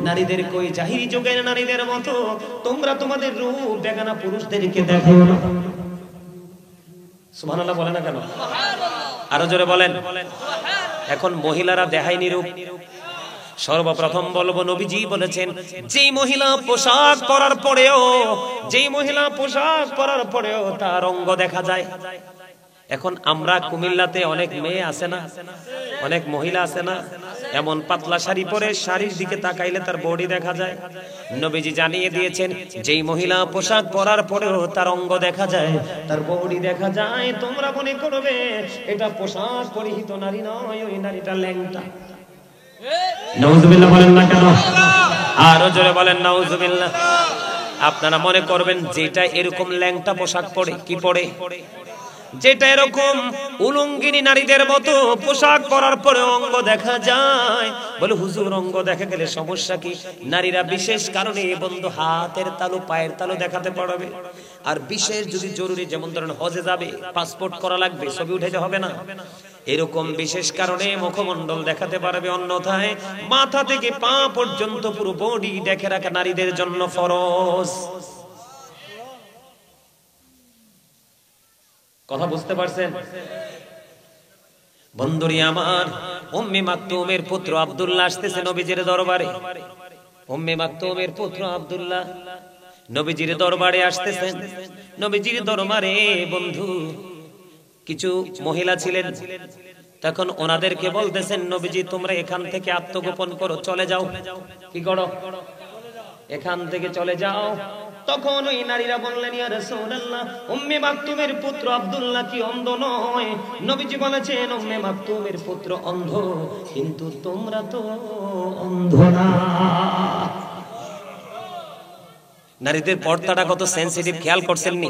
নারীদের কই জাহিরি যুগের নারীদের মতো তোমরা তোমাদের রূপ বেগানা পুরুষদেরকে দেখো না। সুবহানাল্লাহ বলে না কেন? আরো জোরে বলেন। এখন মহিলারা দেখায়নি রূপ। সর্বপ্রথম বলবো, নবীজি বলেছেন যেই মহিলা পোশাক পরার পরেও তার অঙ্গ দেখা যায়। এখন আমরা কুমিল্লাতে অনেক মেয়ে আছে না, অনেক মহিলা আছে না, এমন পাতলা শাড়ি পরে শাড়ির দিকে তাকাইলে তার বডি দেখা যায়। নবীজি জানিয়ে দিয়েছেন যেই মহিলা পোশাক পরার পরেও তার অঙ্গ দেখা যায়, তার বডি দেখা যায়, তোমরা মনে করবে এটা পোশাক পরিহিত নারী নয়, ওই নারীটা ল্যাংটা। নাউজুবিল্লাহ বলেন না কেন? আরো জোরে বলেন নাউজুবিল্লাহ। আপনারা মনে করবেন যেটা এরকম ল্যাংটা পোশাক পরে, কি পরে, যেটা এরকম উলঙ্গিনী নারীদের মতো পোশাক পরার পরে অঙ্গ দেখা যায়, বলে হুজুর অঙ্গ দেখা গেলে সমস্যা কি? নারীরা বিশেষ কারণে বন্ধু হাতের তালু পায়ের তালু দেখাতে পারবে। আর বিশেষ যদি জরুরি, যেমন ধরেন হজে যাবে, পাসপোর্ট করা লাগবে, ছবি উঠাইতে হবে না, এরকম বিশেষ কারণে মুখমণ্ডল দেখাতে পারবে। অন্যথায় মাথা থেকে পা পর্যন্ত পুরো বডি দেখে রাখা নারীদের জন্য ফরজ। কথা বুঝতে পারছেন বন্ধুরি আমার? উম্মে মাকতুমের পুত্র আব্দুল্লাহ আসতেছে নবীজির দরবারে। উম্মে মাকতুমের পুত্র আব্দুল্লাহ নবীজির দরবারে আসতেছেন। নবীজির দরবারে বন্ধু কিছু মহিলা ছিলেন, তখন ওনাদেরকে বলতেছেন নবীজি তোমরা এখান থেকে আত্মগোপন করো, চলে যাও। কি করো? এখান থেকে চলে যাও। তখন ওই নারীরা বললেন ইয়া রাসূলুল্লাহ, উম্মে মাকতুমের পুত্র আব্দুল্লাহ কি অন্ধ নয়? নবীজি বলেছেন উম্মে মাকতুমের পুত্র অন্ধ, কিন্তু তোমরা তো অন্ধ না। নারীদের পর্দাটা কত সেনসিটিভ খেয়াল করছেন নি?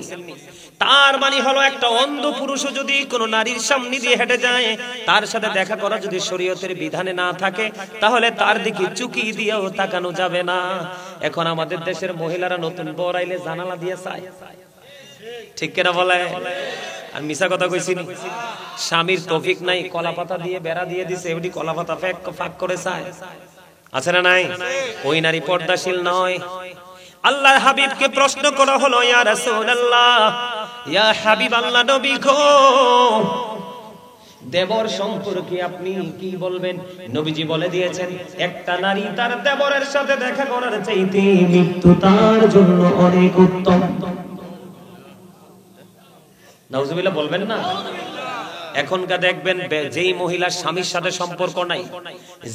তার মানে হলো একটা অন্ধ পুরুষও যদি কোনো নারীর সামনে দিয়ে হেঁটে যায়, তার সাথে দেখা করা যদি শরীয়তের বিধানে না থাকে, তাহলে তার দিকে চুকি দিয়েও তাকানো যাবে না। এখন আমাদের দেশের মহিলারা নতুন বউ আইলে জানালা দিয়ে চায়, ঠিক কিনা বলে? আর মিছা কথা কইছি নি? স্বামীর তৌফিক নাই, কলা পাতা দিয়ে বেড়া দিয়ে দিছে, এমনি কলা পাতা ফাঁক করে চায়, আছে না নাই? ওই নারী পর্দাশীল নয়। আল্লাহর হাবিবকে প্রশ্ন করা হলো ইয়া রাসূলুল্লাহ, ইয়া হাবিবাল্লাহ নবী গো, দেবর সম্পর্কে আপনি কি বলবেন? নবীজি বলে দিয়েছেন একটা নারী তার দেবরের সাথে দেখা করার চাইতে মৃত্যু তার জন্য অনেক উত্তম। নাউজুবিল্লাহ বলবেন না? এখনকার দেখবেন যেই মহিলার স্বামীর সাথে সম্পর্ক নাই,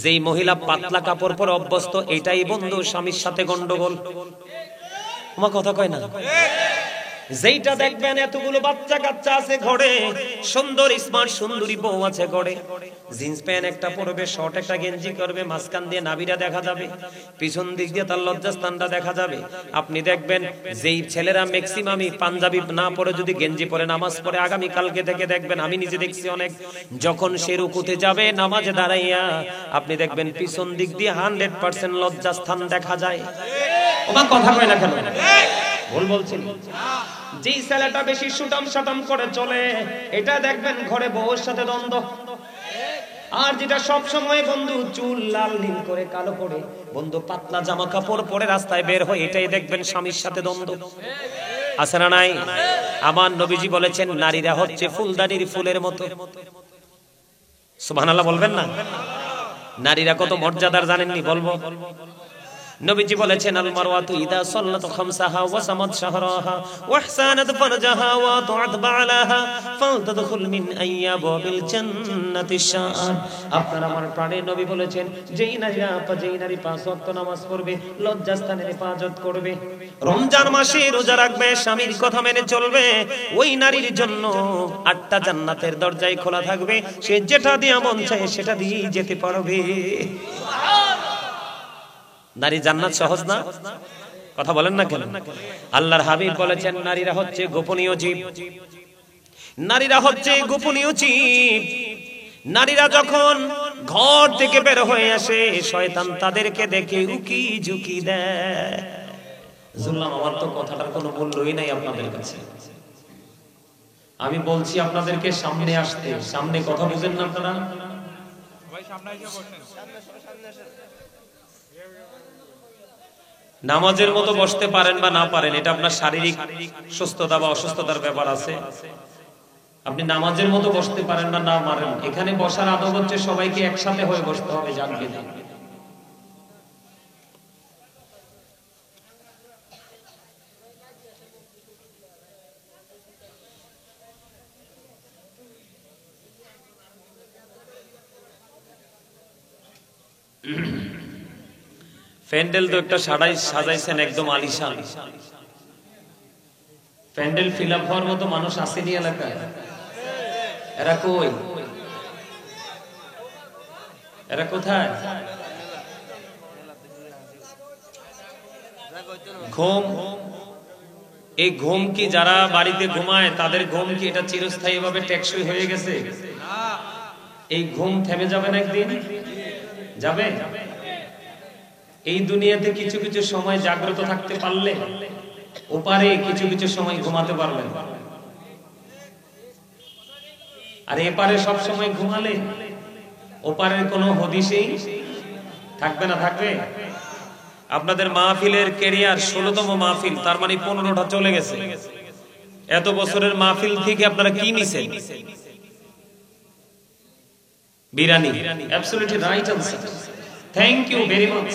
যেই মহিলা পাতলা কাপড় পরে অভ্যস্ত, এটাই বন্ধু স্বামীর সাথে গন্ডগোল। আমার কথা কয় না? যেইটা দেখবেন এতগুলো বাচ্চা কাচ্চা আছে ঘরে, সুন্দর স্মার্ট সুন্দরী বউ আছে ঘরে, জিন্স প্যান্ট একটা পরবে, শর্ট একটা গেঞ্জি করবে, মাঝখান দিয়ে নাভিটা দেখা যাবে, পিছন দিক দিয়ে তার লজ্জাস্থানটা দেখা যাবে। আপনি দেখবেন যেই ছেলেরা ম্যাক্সিমামই পাঞ্জাবি না পরে যদি গেঞ্জি পরে নামাজ পড়ে, আগামী কালকে থেকে দেখবেন, আমি নিজে দেখছি অনেক, যখন সে রুকুতে যাবে নামাজে দাঁড়াইয়া, আপনি দেখবেন পিছন দিক দিয়ে 100% লজ্জাস্থান দেখা যায়। আমার কথা কয় না কেন? ভুল বলছেন? যেই ছেলেটা বেশি সুটাম সাটাম করে চলে, এটা দেখবেন ঘরে বউর সাথে দ্বন্দ্ব। আর যেটা সব সময় বন্ধু চুল লাল নীল করে কালো করে বন্ধু পাতলা জামা কাপড় পরে রাস্তায় বের হয়, এটাই দেখবেন স্বামীর সাথে দ্বন্দ্ব। আছে না নাই? আমার নবীজি বলেছেন নারীরা হচ্ছে ফুলদানির ফুলের মতো। সুবহানাল্লাহ বলবেন না? নারীরা কত মর্যাদার জানেননি? বলবো। নবীজি বলেছেন আল মারওয়াতু ইদা সাল্লাত খামসাহা ওয়া সামাত শাহরাহা ওয়া ইহসানাত ফারজাহা ওয়া তুআত বালাহা ফালতাদখুল মিন আইয়াবিল জান্নাতি শাআন। আপনার আমার প্রাণের নবী বলেছেন যেই নারী 5 ওয়াক্ত নামাজ পড়বে, লজ্জাস্থানের হেফাজত করবে, রমজান মাসে রোজা রাখবে, স্বামীর কথা মেনে চলবে, ওই নারীর জন্য 8টা জান্নাতের দরজাই খোলা থাকবে, সে যেটা দিয়ে মন চায় সেটা দিয়ে যেতে পারবে। নারী জান্নাত সহজ না? কথা বলেন না কেন? আল্লাহর হাবিব বলেছেন নারীরা হচ্ছে গোপনীয় জীব। নারীরা হচ্ছে গোপনীয় জীব। নারীরা যখন ঘর থেকে বের হয়ে আসে, শয়তান তাদেরকে দেখে উকি ঝুঁকি দেয়। শুনলাম আমার তো কথাটার কোনো মূল্যই নাই আপনাদের কাছে। আমি বলছি আপনাদেরকে সামনে আসতে, সামনে কথা বুঝেন না আপনারা? ভাই সামনে এসে বসেন। নামাজের মতো বসতে পারেন বা না পারেন, এটা আপনার শারীরিক সুস্থতা বা অসুস্থতার ব্যাপার আছে। আপনি নামাজের মতো বসতে পারেন বা না পারেন, এখানে বসার আদব হচ্ছে সবাইকে একসাথে হয়ে বসতে হবে, জানবে না। প্যান্ডেল তো একটা সাজাইছেন একদম আলিশান। প্যান্ডেল ফিল আপ হওয়ার মতো মানুষ আসেনি এলাকায়? এরা কই? এরা কোথায়? ঘুম, এই ঘুম কি যারা বাড়িতে ঘুমায় তাদের ঘুম কি এটা চিরস্থায়ী ভাবে টেকসই হয়ে গেছে? এই ঘুম থেমে যাবে না একদিন? যাবে? এই দুনিয়াতে কিছু কিছু সময় জাগ্রত থাকতে পারলে ওপারে কিছু কিছু সময় ঘুমাতে পারবেন, আর এপারে সব সময় ঘুমালে ওপারের কোনো হদিসই থাকবে না। থাকবে? আপনাদের মাহফিলের ক্যারিয়ার 16তম মাহফিল, তার মানে 15টা চলে গেছে। এত বছরের মাহফিল থেকে আপনারা কি নিছেন? Biryani. Absolutely right answer, thank you very much.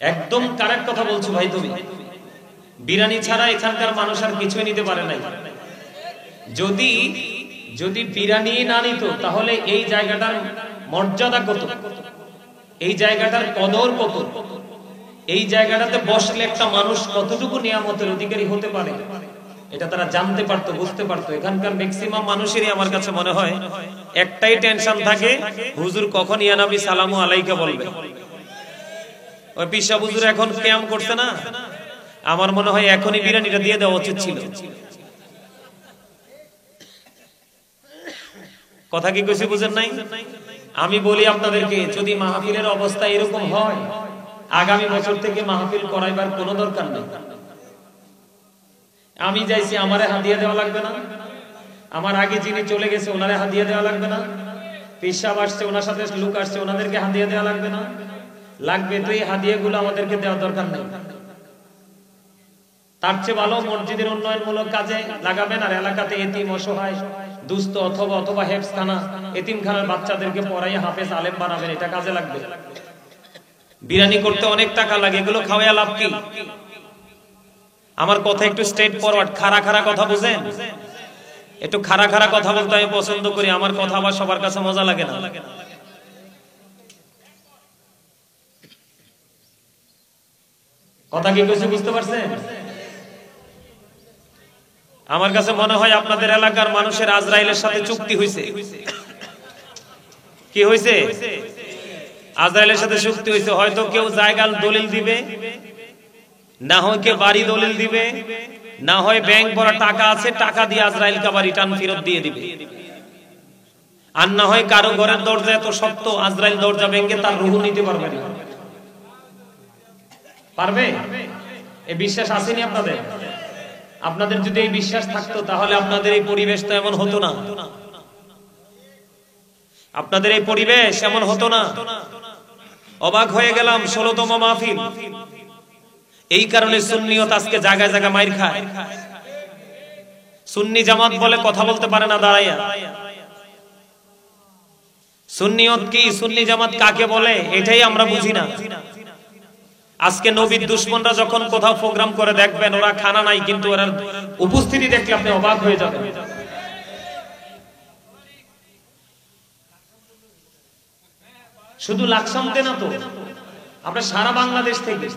একদম কারেক্ট কথা বলছো ভাই তুমি। বিরিয়ানি ছাড়া এখানকার মানুষ আর কিছুই নিতে পারে নাই। যদি যদি বিরিয়ানি না নিত তাহলে এই জায়গাটার মর্যাদা কত, এই জায়গাটার কদর কত, এই জায়গাটাতে বসলে একটা মানুষ কতটুকু নিয়ামতের অধিকারী হতে পারে, এটা তারা জানতে পারতো, বুঝতে পারতো। এখানকার ম্যাক্সিমাম মানুষেরই আমার কাছে মনে হয় একটাই টেনশন থাকে, হুজুর কখন ইয়া নবী সালামু আলাইকা বলবে। ওই পিসা হুজুর এখন ক্যাম করছে না, আমার মনে হয় এখনই বিরিয়ানিটা দিয়ে দেওয়া উচিত ছিল। কথা কি কইছি বুঝেন নাই? আমি বলি আপনাদেরকে, যদি মাহফিলের অবস্থা এরকম হয়, আগামী বছর থেকে মাহফিল করাইবার কোনো দরকার নেই। আমি যাইছি, আমারে হাদিয়া দেওয়া লাগবে না। আমার আগে যিনি চলে গেছে ওনারে হাদিয়া দেওয়া লাগবে না। পিসাব আসছে, ওনার সাথে লোক আসছে, ওনাদেরকে হাদিয়া দেওয়া লাগবে না। লাগবে তো এই হাদিয়াগুলো আমাদেরকে দেওয়ার দরকার নেই। তার চেয়ে ভালো মসজিদের উন্নয়নমূলক কাজে লাগাবেন, আর এলাকাতে এতিম, অসহায়, দুস্থ অথবা হেফজখানা, এতিমখানার বাচ্চাদেরকে পড়াইয়া হাফেজ আলেম বানাবেন, এটা কাজে লাগবে। বিরিয়ানি করতে অনেক টাকা লাগে, এগুলো খাওয়াইয়া লাভ কি? আমার কথা একটু স্ট্রেট ফরওয়ার্ড, খাড়া খাড়া কথা বুঝেন? একটু খাড়া খাড়া কথা বলতে আমি পছন্দ করি, আমার কথা আবার সবার কাছে মজা লাগে না। কথা কি কইছি বুঝতে পারছেন? আমার কাছে মনে হয় আপনাদের এলাকার মানুষের আজরাইলের সাথে চুক্তি হয়েছে। কি হয়েছে? আজরাইলের সাথে চুক্তি হয়েছে। হয়তো কেউ জায়গার দলিল দিবে, না হয় কেউ বাড়ি দলিল দিবে, না হয় ব্যাংক ভরা টাকা আছে, টাকা দিয়ে আজরাইলকে আবার রিটার্ন ফেরত দিয়ে দিবে। আর না হয় কারো ঘরের দরজা এত শক্ত, আজরাইল দরজা ভেঙে তার রূহ নিতে পারবে না। পারবে? এই বিশ্বাস আসেনি আপনাদের? আপনাদের যদি এই বিশ্বাস থাকতো তাহলে আপনাদের এই পরিবেশ তো এমন হতো না। আপনাদের এই পরিবেশ এমন হতো না। অবাক হয়ে গেলাম, 16তম মাহফিল। এই কারণে সুন্নিয়ত আজকে জায়গায় জায়গায় মাইর খায়। সুন্নি জামাত বলে কথা বলতে পারে না দাঁড়াইয়া। সুন্নিয়ত কি, সুন্নি জামাত কাকে বলে এটাই আমরা বুঝি না। আজকে নবীর দুশমনরা যখন কোথাও প্রোগ্রাম করে দেখবেন, ওরা খানা নাই, কিন্তু ওরা উপস্থিতি দেখলে আপনি অবাক হয়ে যাবেন। শুধু লাকসামতে না তো, আমরা সারা বাংলাদেশ থেকে।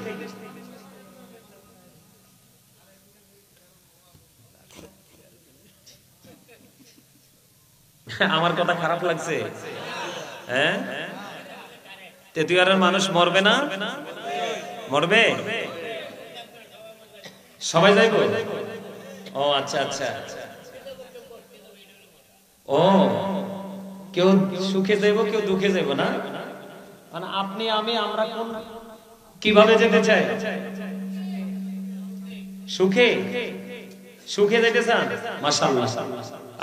আমার কথা খারাপ লাগছে? হ্যাঁ, তেতুয়ারের মানুষ মরবে না? মরবে? সবাই যাইব? ও আচ্ছা আচ্ছা। ও, কেউ সুখে যাইব, কেউ দুঃখে যাইব না? মানে আপনি, আমি, আমরা কোন কিভাবে যেতে চাই? সুখে? সুখে যেতে চান? মাশাআল্লাহ,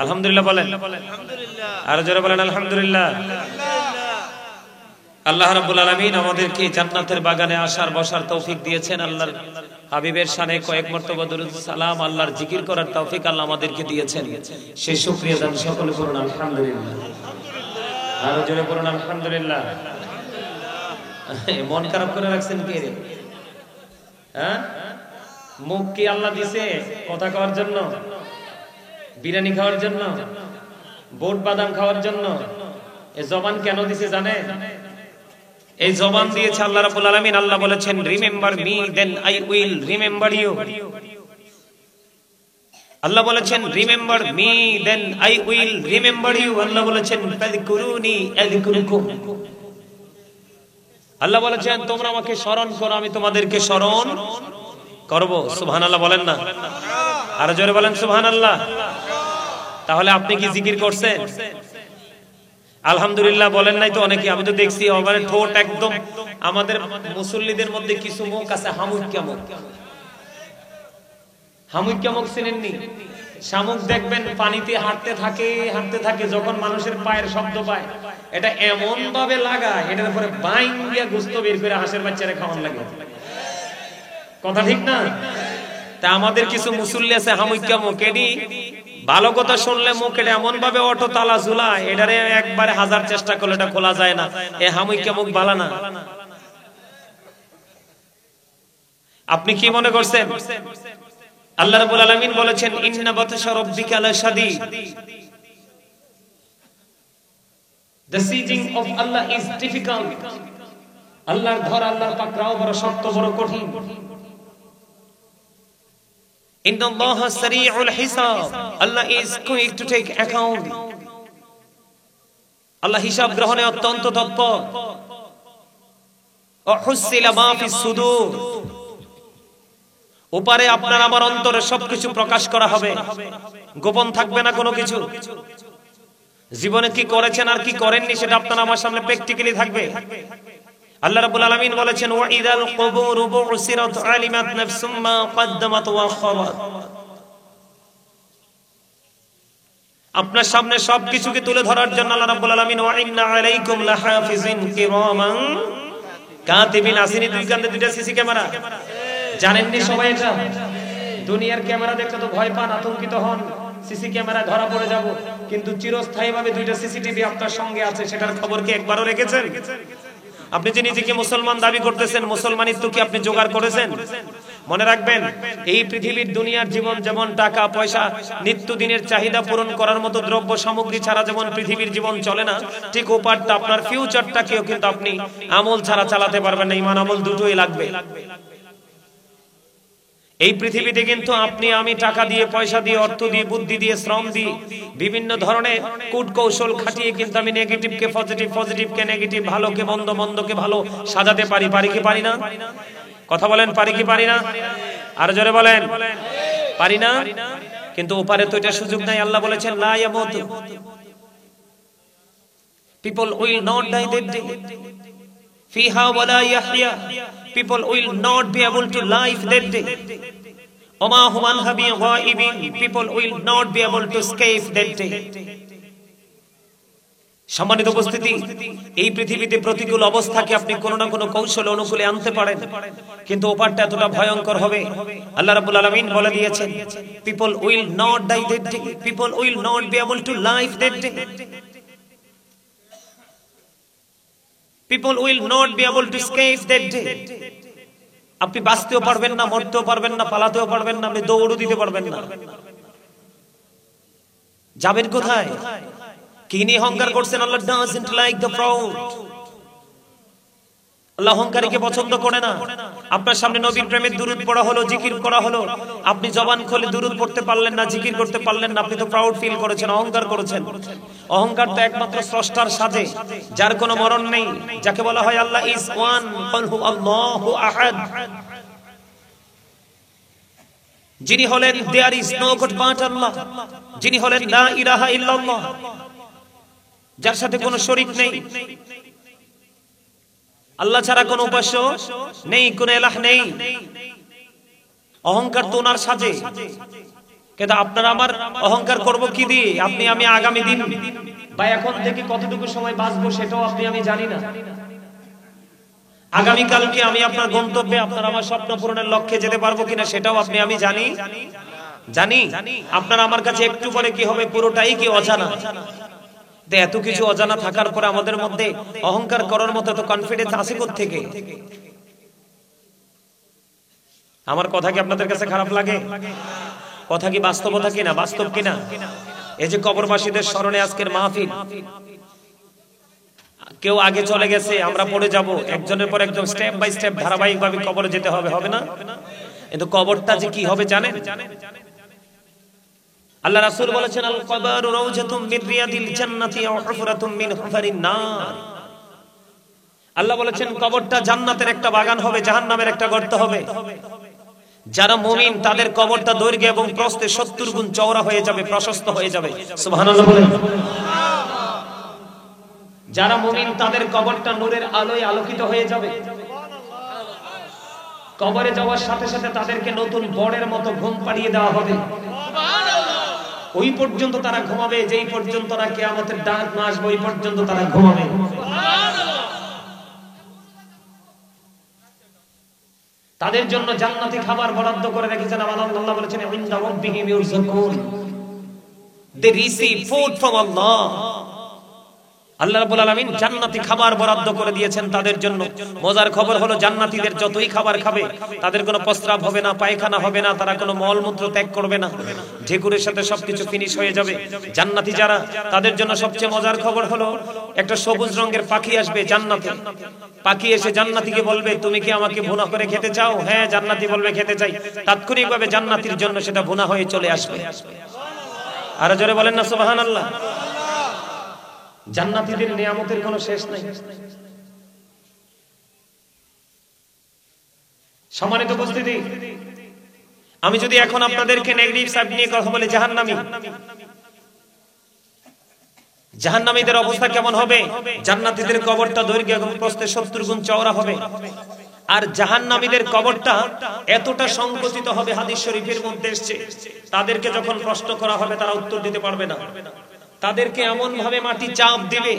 আলহামদুলিল্লাহ বলেন। আর জোরে বলেন আলহামদুলিল্লাহ। আল্লাহ রাব্বুল আলামিন আমাদেরকে জান্নাতের বাগানে আসার বসার তৌফিক দিয়েছেন। আল্লাহর হাবিবের শানে কয়েক মর্তবা দরুদ সালাম, আল্লাহর জিকির করার তৌফিক আল্লাহ আমাদেরকে দিয়েছেন। সেই শুকরিয়া দান সকলে করুন আলহামদুলিল্লাহ। আরো জোরে করুন আলহামদুলিল্লাহ। মন খারাপ করে রাখছেন কে রে? হ্যাঁ, মুখ কি আল্লাহ দিছে কথা কওয়ার জন্য, বিরিয়ানি খাওয়ার জন্য, বোট বাদাম খাওয়ার জন্য? এই জবান কেন দিছে জানেন? এই জবান দিয়েছে আল্লাহ রাব্বুল আলামিন। আল্লাহ বলেছেন remember me then I will remember you. আল্লাহ বলেছেন remember me then I will remember you. আল্লাহ বলেছেন ফাযকুরুনি আযকুরুকুম। আল্লাহ বলেছেন তোমরা আমাকে স্মরণ করো, আমি তোমাদেরকে স্মরণ করব। সুবহানাল্লাহ বলেন না? আর জোরে বলেন সুবহানাল্লাহ। তাহলে আপনি কি জিকির করছেন? আলহামদুলিল্লাহ বলেন নাই তো অনেকে। আমি তো দেখছি আমার ঠোঁট একদম, আমাদের মুসল্লিদের মধ্যে কিছু মুখ আছে হামুক্কা মুখ। হামুক্কা মুখ চিনেননি? শামুক দেখবেন পানিতে হাঁটতে থাকে, যখন মানুষের পায়ের শব্দ পায় এটা এমন ভাবে লাগায়, এটার উপরে বাইং দিয়া গোস্ত বের করে হাঁসের বাচ্চারা খাওয়ান লাগে। কথা ঠিক না? তা আমাদের কিছু মুসল্লি আছে হামুক্কা মুখ। এটি ভালো কথা শুনলে মুখ এটা এমন ভাবে অটো তালা ঝুলায়, এটারে একবারে হাজার চেষ্টা করলে এটা খোলা যায় না। এ হামুক্কা মুখ বালা না। আপনি কি মনে করছেন? আল্লাহ রাব্বুল আলামিন বলেছেন ইন্না বাতশা রাব্বিকা লাশাদীদ। The sieging of Allah is difficult. আল্লাহর ধর, আল্লাহর পাকড়াও বড় শক্ত, বড় কঠিন। ইন্নাল্লাহা সারিউল হিসাব। Allah is going to take account. আল্লাহ হিসাব গ্রহণে অত্যন্ত তৎপর। ওহুসিলা মা ফিস সুদূর। ওপারে আপনার আমার অন্তরে সবকিছু প্রকাশ করা হবে, গোপন থাকবে না কোনো কিছু। জীবনে কি করেছেন আর কি করেননি সেটা আপনার আমার সামনে প্র্যাকটিক্যালি থাকবে। আল্লাহ রাব্বুল আলামিন বলেছেন ওয়া ইদাল কুবুরু বুসিরাত আলিমাত নাফসুম মা কদ্দামাত ওয়া আখারাত। আপনার সামনে সবকিছুকে তুলে ধরার জন্য আল্লাহ রাব্বুল আলামিন ওয়া ইন্না আলাইকুম লাহাফিজিন কিরামান কাতিবিন। আসেনি দুই কান্দে দুইটা সিসি ক্যামেরা, জানেননি সবাই এটা? দুনিয়ার ক্যামেরা দেখলে তো ভয় পান, আতঙ্কিত হন, সিসি ক্যামেরা ধরা পড়ে যাব। কিন্তু চিরস্থায়ীভাবে দুইটা সিসিটিভি আপনার সঙ্গে আছে, সেটার খবর কি একবারও রেখেছেন? আপনি যে নিজেকে মুসলমান দাবি করতেছেন, মুসলমানিত্ব কি আপনি জোগাড় করেছেন? মনে রাখবেন, এই পৃথিবীর দুনিয়ার জীবন যেমন টাকা পয়সা নিত্যদিনের চাহিদা পূরণ করার মতো দ্রব্য সামগ্রী ছাড়া যেমন পৃথিবীর জীবন চলে না, ঠিক ওপারটা আপনার ফিউচারটাকেও কিন্তু আপনি আমল ছাড়া চালাতে পারবেন না। ঈমান আমল দুটোই লাগবে। এই পৃথিবীতে কিন্তু আপনি আমি টাকা দিয়ে, পয়সা দিয়ে, অর্থ দিয়ে, বুদ্ধি দিয়ে, শ্রম দিয়ে, বিভিন্ন ধরনের কূট কৌশল খাটিয়ে কিন্তু আমি নেগেটিভকে পজিটিভ, পজিটিভকে নেগেটিভ, ভালোকে মন্দ, মন্দকে ভালো সাজাতে পারি। পারি কি পারি না? কথা বলেন, পারি কি পারি না? আর জোরে বলেন, পারি না? কিন্তু ওপারে তো এটা সুযোগ নাই। আল্লাহ বলেছেন লা ইয়ামুতু, people will not die that day. Fiha wala yahya, people will not be able to live that day. Oma hum anha bighaibin, people will not be able to escape that day. সম্মানিত উপস্থিতি, এই পৃথিবীতে প্রতিকূল অবস্থাকে আপনি কোনো না কোনো কৌশল অনুকূলে আনতে পারেন, কিন্তু ওপারটা এতটা ভয়ঙ্কর হবে। আল্লাহ রাব্বুল আলামিন বলে দিয়েছেন people will not die that day, people will not be able to live that day. People will not be able to escape that day. আপনি বাঁচতেও পারবেন না, মরতেও পারবেন না, পালাতেও পারবেন না, আপনি দৌড়ও দিতে পারবেন না। যাবেন কোথায়? কি নিয়ে অহংকার করছেন? আল্লাহ doesn't like the proud. আল্লাহ অহংকারীকে পছন্দ করে না। আপনার সামনে নবীর প্রেমের দুরূদ পড়া হলো, জিকির করা হলো, আপনি জবান খুলে দুরূদ পড়তে পারলেন না, জিকির করতে পারলেন না, আপনি তো প্রাউড ফিল করেছেন, অহংকার করেছেন। অহংকার তো একমাত্র স্রষ্টার সাথে, যার কোনো মরণ নেই, যাকে বলা হয় আল্লাহ ইজ ওয়ান, কুল হু আল্লাহু আহাদ। যিনি হলেন there is no god but Allah, যিনি হলেন লা ইলাহা ইল্লাল্লাহ, যার সাথে কোনো শরীক নেই। আল্লাহ ছাড়া কোনো উপাস্য নেই, কোনো ইলাহ নেই। অহংকার তো ওনার সাজে, কিন্তু আপনার আমার অহংকার করব কি দিয়ে? আপনি আমি আগামী দিন বা এখন থেকে কতটুকু সময় বাঁচবো সেটাও আপনি আমি জানি না। আগামী কালকে আমি আপনার গন্তব্যে, আপনার আমার স্বপ্ন পূরণের লক্ষ্যে যেতে পারবো কিনা সেটাও আপনি আমি জানি। আপনার আমার কাছে একটু পরে কি হবে পুরোটাই কি অজানা। এত কিছু অজানা থাকার পরে আমাদের মধ্যে অহংকার করার মতো এত কনফিডেন্স আছে কোত্থেকে? আমার কথা কি আপনাদের কাছে খারাপ লাগে? কথা কি বাস্তবতা কিনা, বাস্তব কিনা? এই যে কবরবাসীদের স্মরণে আজকের মাহফিল, কেউ আগে চলে গেছে, আমরা পড়ে যাব, একজনের পর একজন স্টেপ বাই স্টেপ ধারাবাহিকভাবে কবরে যেতে হবে, হবে না? কিন্তু কবরটা যে কি হবে জানেন? আল্লাহ রাসূল বলেছেন, আল কবরু রাউজাতুম মিন রিয়াদিল জান্নাতি আও হুফরাতুম মিন হুফারিন নার। আল্লাহ বলেছেন কবরটা জান্নাতের একটা বাগান হবে, জাহান্নামের একটা গর্ত হবে। যারা মুমিন তাদের কবরটা দৈর্ঘ্য এবং প্রস্থে 70 গুণ চওড়া হয়ে যাবে, প্রশস্ত হয়ে যাবে। সুবহানাল্লাহ বলেন। যারা মুমিন তাদের কবরটা নূরের আলোয় আলোকিত হয়ে যাবে। কবরে যাওয়ার সাথে সাথে তাদেরকে নতুন বড়ের মতো ঘুম পাড়িয়ে দেওয়া হবে। ওই পর্যন্ত তারা ঘুমাবে, যেই পর্যন্ত না কিয়ামতের ডাক না আসবে ওই পর্যন্ত তারা ঘুমাবে। তাদের জন্য জান্নাতি খাবার বরাদ্দ করে রেখেছেন। আল্লাহ বলেছেন, ইনদা রাব্বিহিম ইউরযাকুন, they receive food from Allah। আল্লাহ রাব্বুল আলামিন জান্নাতি খাবার বরাদ্দ করে দিয়েছেন তাদের জন্য। মজার খবর হলো জান্নাতীদের যতই খাবার খাবে তাদের কোনো প্রস্রাব হবে না, পায়খানা হবে না, তারা কোনো মলমূত্র ত্যাগ করবে না, ঢেকুরের সাথে সবকিছু ফিনিশ হয়ে যাবে। জান্নাতি যারা, তাদের জন্য সবচেয়ে মজার খবর হলো একটা সবুজ রঙের পাখি আসবে জান্নাতে। পাখি এসে জান্নাতীকে বলবে, তুমি কি আমাকে ভুনা করে খেতে চাও? হ্যাঁ, জান্নাতি বলবে খেতে চাই। তাৎক্ষণিকভাবে জান্নাতীর জন্য সেটা ভুনা হয়ে চলে আসবে। আর জোরে বলেন না সুবহানাল্লাহ। জান্নাতীদের নিয়ামতের কোনো শেষ নাই। সম্মানিত উপস্থিতি, আমি যদি এখন আপনাদেরকে নেগেটিভ সাইড নিয়ে কথা বলি, জাহান্নামীদের অবস্থা কেমন হবে? জান্নাতীদের কবরটা দৈর্ঘ্য এবং প্রস্থে 70 গুণ চওড়া হবে। আর জাহান্নামীদের কবরটা এতটা সংকুচিত হবে, হাদিস শরীফের মধ্যে এসেছে, তাদেরকে যখন প্রশ্ন করা হবে তারা উত্তর দিতে পারবে না। তাদেরকে এমন ভাবে মাটি চাপ দিবে,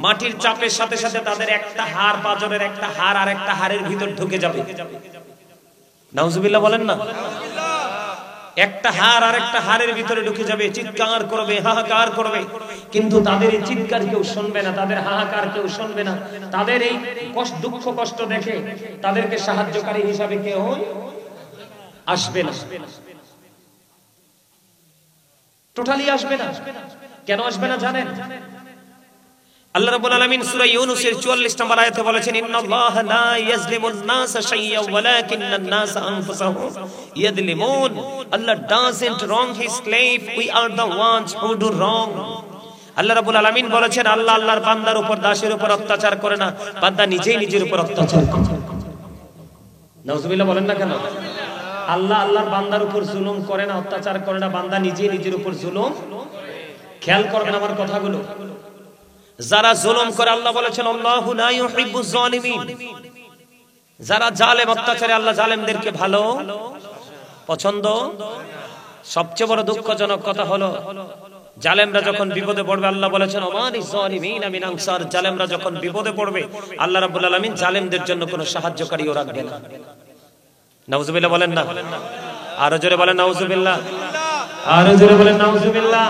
মাটির চাপের সাথে সাথে তাদের একটা হাড়, পাঁজরের একটা হাড় আর একটা হাড়ের ভিতর ঢুকে যাবে। নাউজুবিল্লাহ বলেন না। একটা হাড় আর একটা হাড়ের ভিতরে ঢুকে যাবে, চিৎকার করবে, হাহাকার করবে, কিন্তু তাদের এই চিৎকার কেউ শুনবে না, তাদের হাহাকার কেউ শুনবে না। তাদের এই দুঃখ কষ্ট দেখে তাদেরকে সাহায্যকারী হিসাবে কেউ আসবে না, টোটালি আসবে না। কেন আসবে না জানেন? আল্লাহ রাব্বুল আলামিন সূরা ইউনূসের 44 নম্বর আয়াতে বলেছেন, ইন্নাল্লাহা লা ইয়াজলিমুন নাসা শাইয়্যান ওয়ালাকিন্নান নাসা আনফুসাহুম ইয়াজলিমুন। Allah doesn't wrong his slave, we are the ones who do wrong। আল্লাহ রাব্বুল আলামিন বলেছেন, আল্লাহ আল্লাহর বান্দার উপর, দাসের উপর অত্যাচার করে না, বান্দা নিজেই নিজের উপর অত্যাচার করে। নাউজুবিল্লাহ বলেন না কেন? আল্লাহ আল্লাহর বান্দার উপর জুলুম করে না, অত্যাচার করে না, বান্দা নিজেই নিজের উপর জুলুম। খেয়াল করবেন আমার কথাগুলো। যারা জুলুম করে আল্লাহ বলেছেন, আল্লাহু লা ইউহিব্বুজ জালিমিন। যারা জালেম, অত্যাচারী, আল্লাহ জালেমদেরকে ভালো পছন্দ। সবচেয়ে বড় দুঃখজনক কথা হলো, জালেমরা যখন বিপদে পড়বে আল্লাহ বলেছেন, ওমানিজ জালিমিন মিন আনসার। জালেমরা যখন বিপদে পড়বে আল্লাহ রাব্বুল আলামিন জালেমদের জন্য কোনো সাহায্যকারীও রাখবেন না। নাউজুবিল্লাহ বলেন না। আরো জোরে বলেন নাউজুবিল্লাহ, আরো জোরে বলেন নাউজুবিল্লাহ।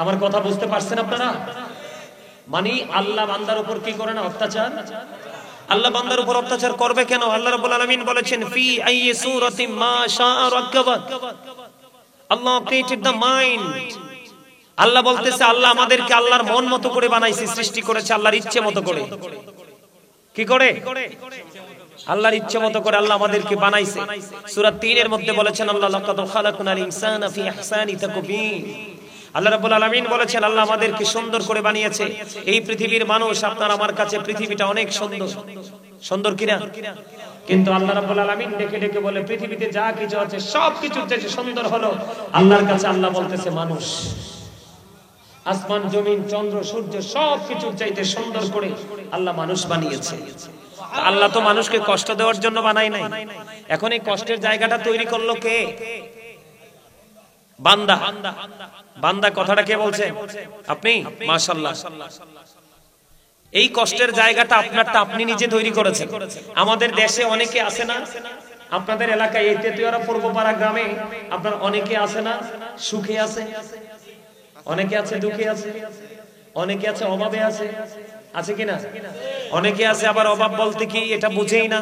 আমার কথা বুঝতে পারছেন আপনারা? মানে আল্লাহ বান্দার উপর কি করে না? অত্যাচার। আল্লাহ বান্দার উপর অত্যাচার করবে কেন? আল্লাহ রাব্বুল আলামিন বলেছেন, ফি আইয়ি সূরাতিন মা শাআ রাক্কাবাক। আল্লাহ ক্রিয়েটেড দ্য মাইন্ড। আল্লাহ বলতেছে, আল্লাহ আমাদেরকে আল্লাহর মন মতো করে বানাইছে, সৃষ্টি করেছে আল্লাহর ইচ্ছে মতো করে। কি করে? আল্লাহর ইচ্ছে মতো করে আল্লাহ আমাদেরকে বানাইছে। সূরা 3 এর মধ্যে বলেছেন আল্লাহ, লাকাদ খালাকনাল ইনসানা ফি আহসানি তাকবীর। আল্লাহ রাব্বুল আলামিন বলেছেন, আল্লাহ আমাদেরকে সুন্দর করে বানিয়েছে। এই পৃথিবীর মানুষ, আপনার আমার কাছে পৃথিবীটা অনেক সুন্দর। সুন্দর কিনা? কিন্তু আল্লাহ রাব্বুল আলামিন ডেকে ডেকে বলে, পৃথিবীতে যা কিছু আছে সবকিছু যে সুন্দর হলো, আল্লাহর কাছে আল্লাহ বলতেছে মানুষ। আসমান, জমিন, চন্দ্র, সূর্য সবকিছু চাইতে সুন্দর করে আল্লাহ মানুষ বানিয়েছে। আল্লাহ তো মানুষকে কষ্ট দেওয়ার জন্য বানায় নাই। এখন এই কষ্টের জায়গাটা তৈরি করলো কে? বান্দা, বান্দা কথাটা কে বলছে? আপনি। মাশাআল্লাহ, এই কষ্টের জায়গাটা আপনারটা আপনি নিজে তৈরি করেছেন। আমাদের দেশে অনেকে আছে না, আপনাদের এলাকায় এই তেতুয়ারা পূর্বপাড়া গ্রামে আপনার অনেকে আছে না, সুখে আছে, অনেকে আছে দুঃখে আছে, অনেকে আছে অভাবে আছে, আছে কিনা? অনেকে আছে আবার অভাব বলতে কি এটা বুঝেই না।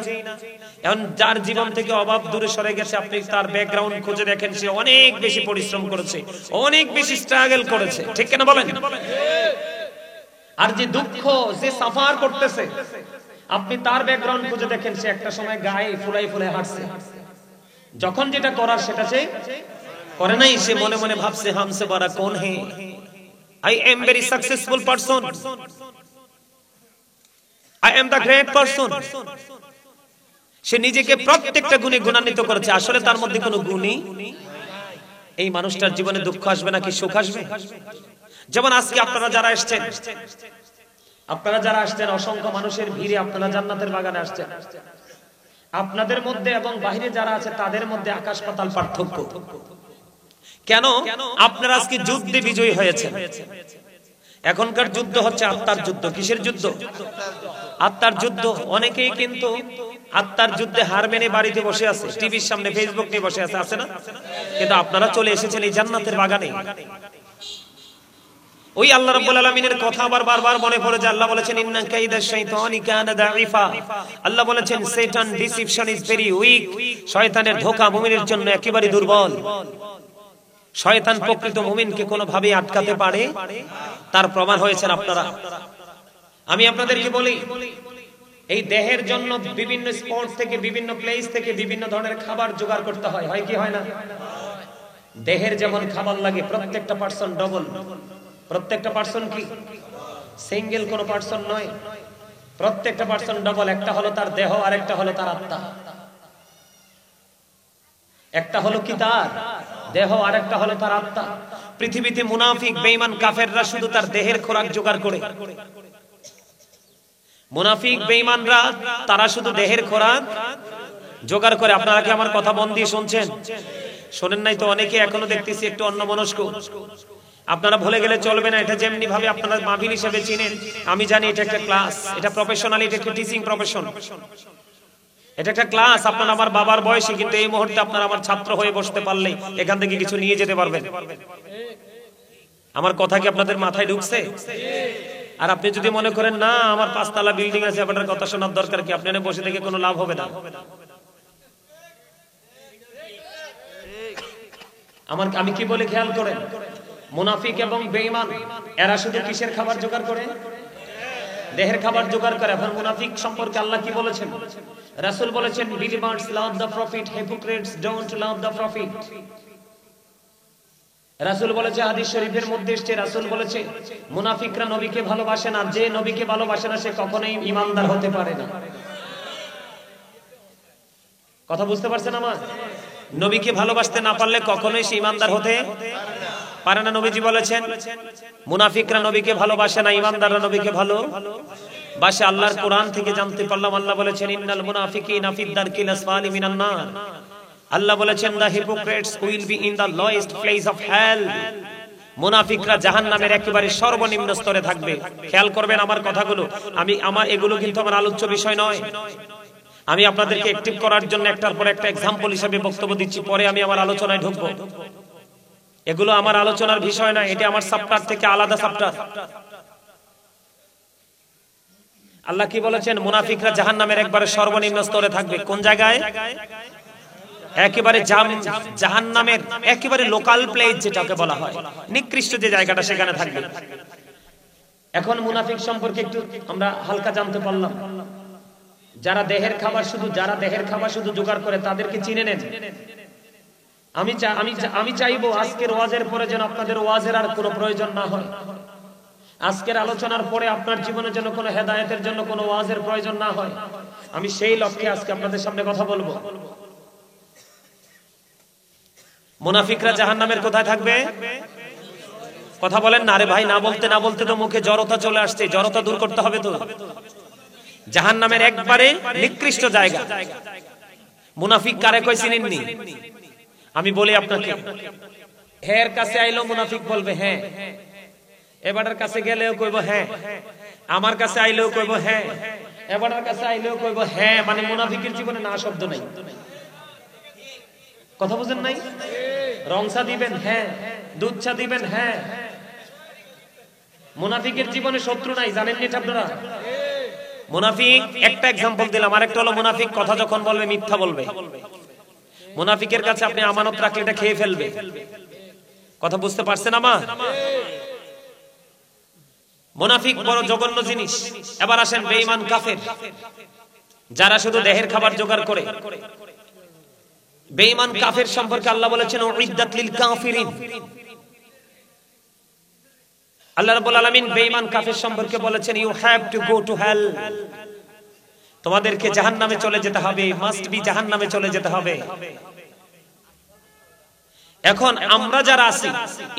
এখন যার জীবন থেকে অভাব দূরে সরে গেছে, আপনি তার ব্যাকগ্রাউন্ড খুঁজে দেখেন, সে অনেক বেশি পরিশ্রম করেছে, অনেক বেশি স্ট্রাগল করেছে, ঠিক কিনা বলেন? আর যে দুঃখ, যে সাফার করতেছে, আপনি তার ব্যাকগ্রাউন্ড খুঁজে দেখেন, সে একটা সময় গায়ে ফুলাই ফুলাই হাঁটছে, যখন যেটা করার সেটা সে করে নাই, সে মনে মনে ভাবছে হামসে বড়া কোন হে, I am very successful person, I am the great person। সে নিজেকে প্রত্যেকটা গুণে গুণান্বিত করেছে, আসলে তার মধ্যে কোনো গুণই। এই মানুষটার জীবনে দুঃখ আসবে নাকি সুখ আসবে? যেমন আজকে আপনারা যারা আসছেন, অসংখ্য মানুষের ভিড়ে আপনারা জান্নাতের বাগানে আসছেন, আপনাদের মধ্যে এবং বাহিরে যারা আছে তাদের মধ্যে আকাশ পাতাল পার্থক্য। কেন? আপনারা আজকে যুদ্ধে বিজয়ী হয়েছেন। এখনকার যুদ্ধ হচ্ছে আত্মার যুদ্ধ। কিসের যুদ্ধ? আত্মার যুদ্ধ। অনেকেই কিন্তু আত্মার যুদ্ধে হার মেনে বাড়িতে বসে আছে, টিভির সামনে ফেসবুক নিয়ে বসে আছে, আছে না? কিন্তু আপনারা চলে এসেছেন এই জান্নাতের বাগানে। ওই আল্লাহ রাব্বুল আলামিনের কথা আবার বারবার মনে পড়ে যে আল্লাহ বলেছেন ইন্না কাইদাশ শাইতানি কানা দাঈফা। আল্লাহ বলেছেন শয়তান ডিসিপশন ইজ ভেরি উইক। শয়তানের ধোঁকা মুমিনের জন্য একেবারে দুর্বল। শয়তান প্রকৃত মুমিনকে কোনোভাবেই আটকাতে পারে, তার প্রমাণ হয়েছেন আপনারা। আমি আপনাদেরকে বলি, এই দেহের জন্য বিভিন্ন স্পট থেকে, বিভিন্ন প্লেস থেকে বিভিন্ন ধরনের খাবার জোগাড় করতে হয়, হয় কি হয় না? দেহের যেমন খাবার লাগে, প্রত্যেকটা পার্সন ডবল। প্রত্যেকটা পার্সন কি সিঙ্গেল? কোন পার্সন নয়, প্রত্যেকটা পার্সন ডবল। একটা হলো তার দেহ, আর একটা হলো তার আত্মা। একটা হলো কি তার দেহ, আর একটা হলো তার আত্মা। পৃথিবীতে মুনাফিক, বেঈমান, কাফেররা শুধু তার দেহের খোরাক জোগাড় করে। মুনাফিক বেঈমানরা তারা শুধু দেহের খোরাক জোগাড় করে। আপনারা কি আমার কথা মন দিয়ে শুনছেন? শোনেন নাই তো? অনেকে এখনো দেখতেছি একটু অন্যমনস্ক। আপনারা ভুলে গেলে চলবে না, এটা যেমনি ভাবে আপনারা মাহফিল হিসেবে চিনেন, আমি জানি এটা একটা ক্লাস, এটা প্রফেশনাল, এটা একটা টিচিং প্রফেশন, এটা একটা ক্লাস। আপনারা আমার বাবার বয়সী, কিন্তু এই মুহূর্তে আপনারা আমার ছাত্র হয়ে বসতে পারলে এখান থেকে কিছু নিয়ে যেতে পারবেন। আমার কথা কি আপনাদের মাথায় ঢুকছে? আর আপনি যদি মনে করেন না আমার 5 তলা বিল্ডিং আছে, আপনার কথা শোনার দরকার কি, আপনি এখানে বসে থেকে কোনো লাভ হবে না। আমি কি বলে খেয়াল করেন, মুনাফিক এবং বেঈমান এরা শুধু কিসের খাবার জোগাড় করে? দেহের খাবার জোগাড় করে। এখন মুনাফিক সম্পর্কে আল্লাহ কি বলেছেন? রাসূল বলেছেন believers love the prophet, hypocrites don't love the prophet। রাসূল বলেছে, হাদিস শরীফের মধ্যে এসেছে, রাসূল বলেছে মুনাফিকরা নবীকে ভালোবাসে না, যে নবীকে ভালোবাসে না সে কখনোই ঈমানদার হতে পারে না। কথা বুঝতে পারছেন আমার? নবীকে ভালোবাসতে না পারলে কখনোই সে ঈমানদার হতে পারে না। নবীজি বলেছেন মুনাফিকরা নবীকে ভালোবাসে না, ঈমানদাররা নবীকে ভালোবাসে। আল্লাহর কোরআন থেকে জানতে পারলাম, আল্লাহ বলেছেন ইন্নাল মুনাফিকিনা ফিদ দারকিল আসফালি মিনান নার। আল্লাহ বলেছেন the hypocrites will be in the lowest place of hell। মুনাফিকরা জাহান্নামের একেবারে সর্বনিম্ন স্তরে থাকবে। খেয়াল করবেন আমার কথাগুলো। আমার এগুলো কিন্তু আমার আলোচ্য বিষয় নয়। আমি আপনাদেরকে অ্যাক্টিভ করার জন্য একটার পর একটা এক্সাম্পল হিসেবে বক্তব্য দিচ্ছি, পরে আমি আমার আলোচনায় ঢুকবো। এগুলো আমার আলোচনার বিষয় না, এটা আমার চ্যাপ্টার থেকে আলাদা চ্যাপ্টার। আল্লাহ কি বলেছেন? মুনাফিকরা জাহান্নামের একবারে সর্বনিম্ন স্তরে থাকবে। কোন জায়গায়? একেবারে জাহান্নামের একেবারে লোকাল প্লেস যেটাকে বলা হয়, নিকৃষ্ট যে জায়গাটা, সেখানে থাকবে। এখন মুনাফিক সম্পর্কে একটু আমরা হালকা জানতে পারলাম। যারা দেহের খাবার শুধু জোগাড় করে তাদেরকে চিনে নেন। আমি চাইবো আজকের ওয়াজের পরে যেন আপনাদের ওয়াজের আর কোনো প্রয়োজন না হয়। আজকের আলোচনার পরে আপনার জীবনের জন্য কোনো হেদায়েতের জন্য কোনো ওয়াজের প্রয়োজন না হয়। আমি সেই লক্ষ্যে আজকে আপনাদের সামনে কথা বলবো। মুনাফিকরা জাহান্নামের কোথায় থাকবে? কথা বলেন না। আরে ভাই, না বলতে তো মুখে জড়তা চলে আসছে। জড়তা দূর করতে হবে তো। জাহান্নামের একবারে নিকৃষ্ট জায়গা। মুনাফিক কারে কয় চিনেননি? আমি বলি আপনাকে, হের কাছে আইলো মুনাফিক বলবে হ্যাঁ, এবারের কাছে গেলেও কইব হ্যাঁ, আমার কাছে আইলেও কইব হ্যাঁ, এবারের কাছে আইলেও কইব হ্যাঁ। মানে মুনাফিকের জীবনে না শব্দ নাই। কথা বুঝেন নাই? রংসা দিবেন হ্যাঁ, দুধ চা দিবেন হ্যাঁ। মুনাফিকের জীবনে শত্রু নাই, জানেননি এটা আপনারা? মুনাফিক একটা এক্সাম্পল দিলাম, আরেকটা হলো মুনাফিক কথা যখন বলবে মিথ্যা বলবে। মুনাফিকের কাছে আপনি আমানত রাখলে এটা খেয়ে ফেলবে। কথা বুঝতে পারছেন আমার? মুনাফিক বড় জঘন্য জিনিস। এবার আসেন বেঈমান কাফের, যারা শুধু দেহের খাবার জোগাড় করে। বেঈমান কাফের সম্পর্কে আল্লাহ বলেছেন উইদ্দাত লিল কাফিরিন। আল্লাহ রাব্বুল আলামিন বেঈমান কাফের সম্পর্কে বলেছেন you have to go to hell. তোমাদেরকে জাহান্নামে চলে যেতে হবে, মাস্ট বি জাহান্নামে চলে যেতে হবে। এখন আমরা যারা আছি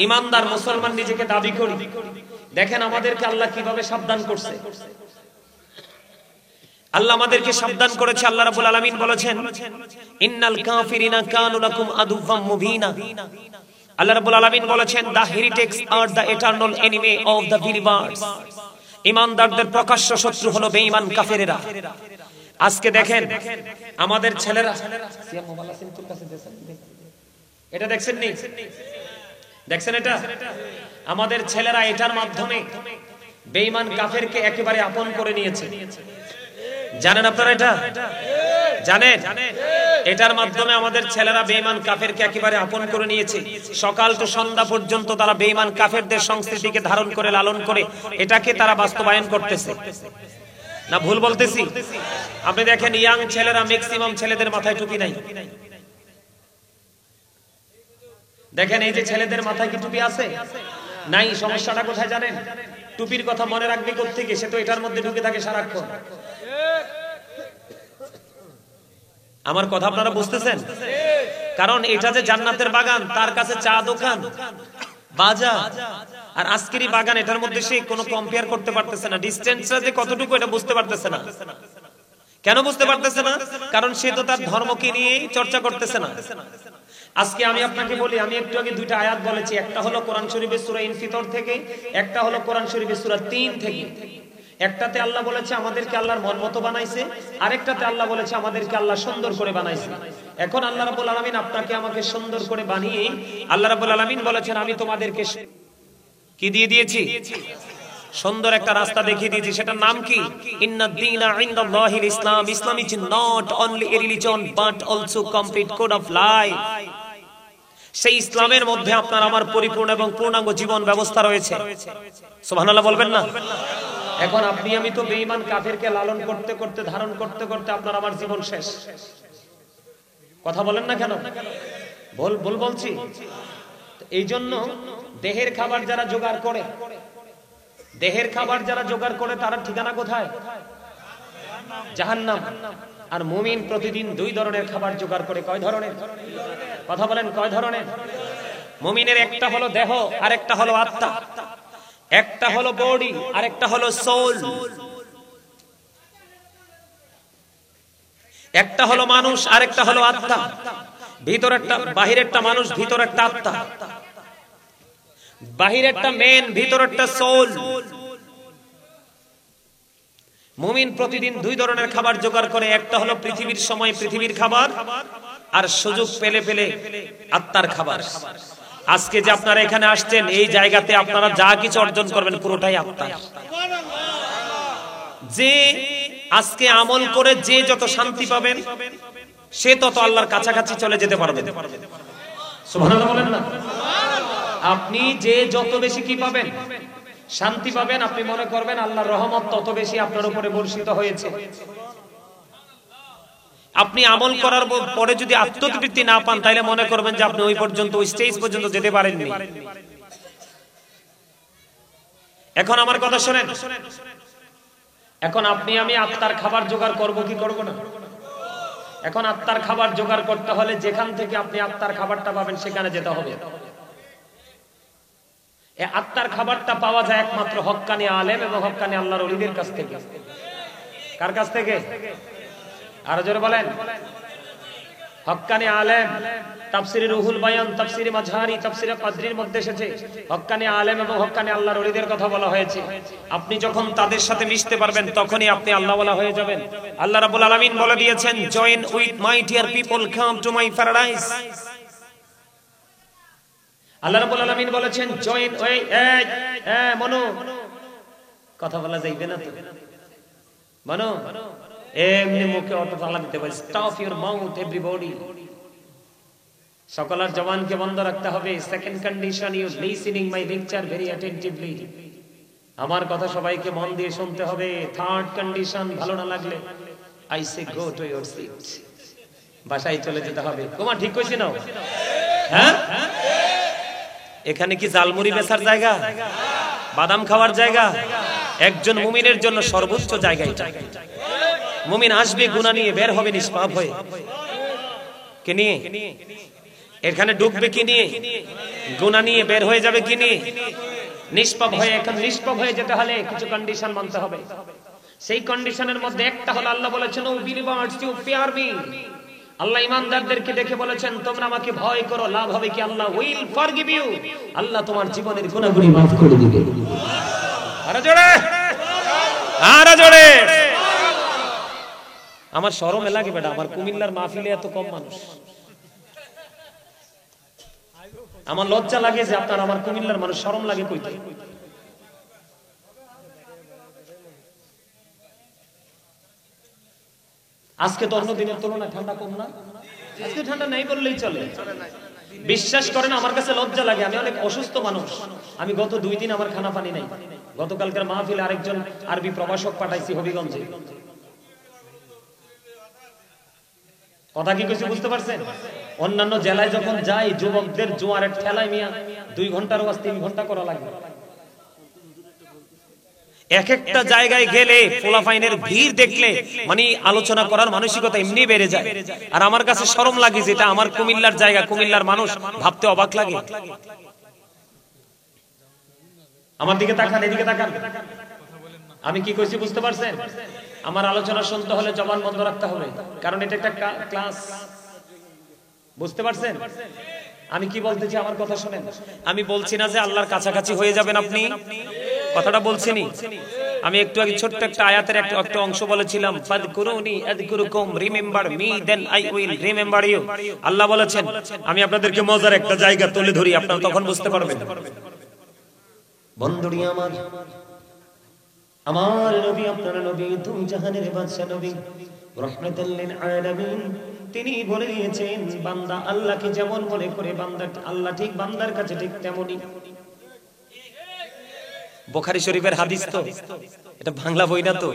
ঈমানদার মুসলমান নিজেকে দাবি করি, দেখেন আমাদেরকে আল্লাহ কিভাবে সাবধান করছে। আল্লাহ আমাদেরকে সাবধান করেছে। আল্লাহ রাব্বুল আলামিন বলেছেন ইন্নাল কাফিরিনা কানু লাকুম আদুওয়াম মুবিনা। আল্লাহ রাব্বুল আলামিন বলেছেন the heretics are the eternal enemy of the believers. ঈমানদারদের প্রকাশ্য শত্রু হলো বেঈমান কাফেরেরা। আজকে দেখেন আমাদের ছেলেরা, এটা দেখছেন নি? দেখছেন এটা? আমাদের ছেলেরা এটার মাধ্যমে বেঈমান কাফেরকে একেবারে আপন করে নিয়েছে। জানেন আপনারা এটা? জানেন? এটার মাধ্যমে আমাদের ছেলেরা বেঈমান কাফেরকে একেবারে আপন করে নিয়েছে। সকাল তো সন্ধ্যা পর্যন্ত তারা বেঈমান কাফেরদের সংস্কৃতিকে ধারণ করে লালন করে এটাকে তারা বাস্তবায়ন করতেছে। না ভুল বলতেছি? আপনি দেখেন ইয়াং ছেলেরা, ম্যাক্সিমাম ছেলেদের মাথায় টুপি নাই। দেখেন এই যে ছেলেদের মাথায় কি টুপি আছে? নাই। সমস্যাটা কোথায় জানেন? টুপির কথা মনে রাখবে কোত্থেকে? সে তো এটার মধ্যে ঢুকে থাকে সারাক্ষণ। আমার কথা আপনারা বুঝতেছেন? কারণ এটা যে জান্নাতের বাগান, তার কাছে চা দোকান, বাজার আর আজকেরই বাগান, এটার মধ্যে সে কোনো কম্পেয়ার করতে পারতেছে না। ডিসটেন্সটা যে কতটুকু এটা বুঝতে পারতেছে না। কেন বুঝতে পারতেছে না? কারণ সে তো তার ধর্মকে নিয়ে চর্চা করতেছে না। আজকে আমি আপনাকে বলি, আমি একটু আগে দুইটা আয়াত বলেছি। একটা হলো কোরআন শরীফের সূরা ইনফিতর থেকে, একটা হলো কোরআন শরীফের সূরা ৩ থেকে। একটাতে আল্লাহ বলেছে আমাদেরকে আল্লাহর মন মতো বানাইছে, আরেকটাতে আল্লাহ বলেছে আমাদেরকে আল্লাহ সুন্দর করে বানাইছে। এখন আল্লাহ রাব্বুল আলামিন আপনাকে আমাকে সুন্দর করে বানিয়ে আল্লাহ রাব্বুল আলামিন বলেছেন আমি তোমাদেরকে কি দিয়ে দিয়েছি? সুন্দর একটা রাস্তা দেখিয়ে দিয়েছি। সেটার নাম কি? ইন্নাদ দীনা ইনদাল্লাহিল ইসলাম। Islam is not only a religion but also complete code of life. সেই ইসলামের মধ্যে আপনার আমার পরিপূর্ণ এবং পূর্ণাঙ্গ জীবন ব্যবস্থা রয়েছে। সুবহানাল্লাহ বলবেন না? এখন আপনি আমি তো বেঈমান কাফেরকে লালন করতে করতে, ধারণ করতে করতে আপনার আমার জীবন শেষ। কথা বলেন না কেন? ভুল বলছি? এই জন্য দেহের খাবার যারা জোগাড় করে, দেহের খাবার যারা জোগাড় করে তারা ঠিকানা কোথায়? জাহান্নাম। আর মুমিন প্রতিদিন দুই ধরনের খাবার জোগাড় করে। কয় ধরনের? কথা বলেন কয় ধরনের? মুমিনের একটা হলো দেহ, আর একটা হলো আত্মা। একটা হলো বডি, আর একটা হলো সোল। একটা হলো মানুষ, আর একটা হলো আত্মা। ভিতর একটা, বাহিরেরটা মানুষ, ভিতর একটা আত্মা। বাহিরেরটা মেন, ভিতর একটা সোল। মুমিন প্রতিদিন দুই ধরনের খাবার জোগাড় করে। একটা হলো পৃথিবীর সময় পৃথিবীর খাবার, আর সুযোগ পেলে পেলে আত্মার খাবার। আজকে যে আপনারা এখানে আসছেন, এই জায়গাতে আপনারা যা কিছু অর্জন করবেন পুরোটাই আত্মার। যে আজকে আমল করে যে যত শান্তি পাবেন, সে তত আল্লাহর কাছাকাছি চলে যেতে পারবেন। সুবহানাল্লাহ বলেন না? আপনি যে যত বেশি কি পাবেন? শান্তি পাবেন। আপনি মনে করবেন আল্লাহর রহমত তত বেশি আপনার উপরে বর্ষিত হয়েছে। আপনি আমল করার পরে যদি আত্মতৃপ্তি না পান, তাহলে মনে করবেন যে আপনি ওই পর্যন্ত, ওই স্টেজ পর্যন্ত যেতে পারেননি। এখন আমার কথা শুনেন। এখন আপনি আমি আত্মার খাবার জোগাড় করব কি করব না? এখন আত্মার খাবার জোগাড় করতে হলে যেখান থেকে আপনি আত্মার খাবারটা পাবেন সেখানে যেতে হবে। এই আত্মার খাবারটা পাওয়া যায় একমাত্র হক্কানি আলেম এবং হক্কানি আল্লাহর ওলিদের কাছ থেকে। কার কাছ থেকে? আরো জোরে বলেন। হক্কানি আলেম, তাফসিরে রুহুল বায়ান, তাফসিরে মাঝহারি, তাফসিরে কদরির মধ্যে এসেছে হক্কানি আলেম এবং হক্কানি আল্লাহর ওলিদের কথা বলা হয়েছে। আপনি যখন তাদের সাথে মিশতে পারবেন তখনই আপনি আল্লাহওয়ালা হয়ে যাবেন। আল্লাহ রাব্বুল আলামিন বলে দিয়েছেন, join with my dear people, come to my paradise. আল্লাহ রাব্বুল আলামিন বলেছেন জয়েন ওই মনো, কথা বলা যাইবে না তো মনো, এমনি মুখে অত তালা দিতে পারে, স্টপ ইউর মাউথ এভরিবডি। সকলের জবানকে বন্ধ রাখতে হবে। Second condition, you listening my lecture very attentively, আমার কথা সবাইকে মন দিয়ে শুনতে হবে। থার্ড কন্ডিশন, ভালো না লাগলে I say go to your seat, বাসায় চলে যেতে হবে। তোমার ঠিক কইছি নাও? হ্যাঁ, এখানে কি জালমুড়ি বেচার জায়গা, বাদাম খাওয়ার জায়গা? একজন মুমিনের জন্য সর্বোচ্চ জায়গা এটা। মুমিন আসবে গুনাহ নিয়ে, বের হবে নিষ্পাপ হয়ে। কে নিয়ে? এখানে ঢুকবে কি নিয়ে? গুনাহ নিয়ে। বের হয়ে যাবে কি নিয়ে? নিষ্পাপ হয়ে। এখন নিষ্পাপ হয়ে যেতে হলে কিছু কন্ডিশন মানতে হবে। সেই কন্ডিশনের মধ্যে একটা হলো, আল্লাহ বলেছেন O believers you fear me. আল্লাহ ইমানদারদেরকে দেখে বলেছেন তোমরা আমাকে ভয় করো। লাভ হবে কি? আল্লাহ উইল ফরগিভ ইউ, আল্লাহ তোমার জীবনের গুনাহগুলো মাফ করে দিবে। আরে জোরে, আরে জোরে। আমার শরম লাগে বেটা, আমার কুমিল্লার মাহফিলে এত কম মানুষ। আমার লজ্জা লাগে যে আপনার আমার কুমিল্লার মানুষ, শরম লাগে কইতে। আজকে তো অন্য দিনের তুলনায় ঠান্ডা কম না? আজকে ঠান্ডা নাই বললেই চলে। বিশ্বাস করেন আমার কাছে লজ্জা লাগে, আমি অনেক অসুস্থ মানুষ। আমি গত 2 দিন আমার খানা পানি নাই। গতকালকের মাহফিলে আরেকজন আরবি প্রভাষক পাঠাইছি হবিগঞ্জে। কথা কি কইছি বুঝতে পারছেন? অন্যান্য জেলায় যখন যাই, যুবকদের জোয়ারের ঠেলায় মিয়া 2 ঘন্টার ওয়াজ 3 ঘন্টা করা লাগে। এক একটা জায়গায় গেলে পোলাপাইনের ভিড় দেখলে মানে আলোচনা করার মানসিকতা এমনি বেড়ে যায়। আর আমার কাছে শরম লাগে, যেটা আমার কুমিল্লার জায়গা, কুমিল্লার মানুষ, ভাবতে অবাক লাগে। আমার দিকে তাকান, এদিকে তাকান। আমি কি কইছি বুঝতে পারছেন? আমার আলোচনা শুনতে হলে জবান বন্ধ রাখতে হবে, কারণ এটা একটা ক্লাস। বুঝতে পারছেন আমি কি বলতেছি? আমার কথা শুনেন। আমি বলছি না যে আল্লাহর কাছাকাছি হয়ে যাবেন আপনি, কথাটা বলছিনি। আমি একটু আগে ছোট্ট একটা আয়াতের একটা অংশ বলেছিলাম, ফাযকুরুনি আযকুরুকুম, remember me then I will remember you. আল্লাহ বলেছেন আমি আপনাদেরকে মজার একটা জায়গা তুলে ধরি, আপনারা তখন বুঝতে পারবেন। বন্ধুরি আমার, আমার নবী, আপনার নবী, তুমি জাহানের বাদশা নবী, রাহমাতাল লিল আলামিন, তিনি বলে দিয়েছেন বান্দা আল্লাহকে যেমন মনে করে, বান্দা আল্লাহ ঠিক বান্দার কাছে ঠিক তেমনই। বুখারী শরীফের হাদিস তো, এটা বাংলা বই না তো।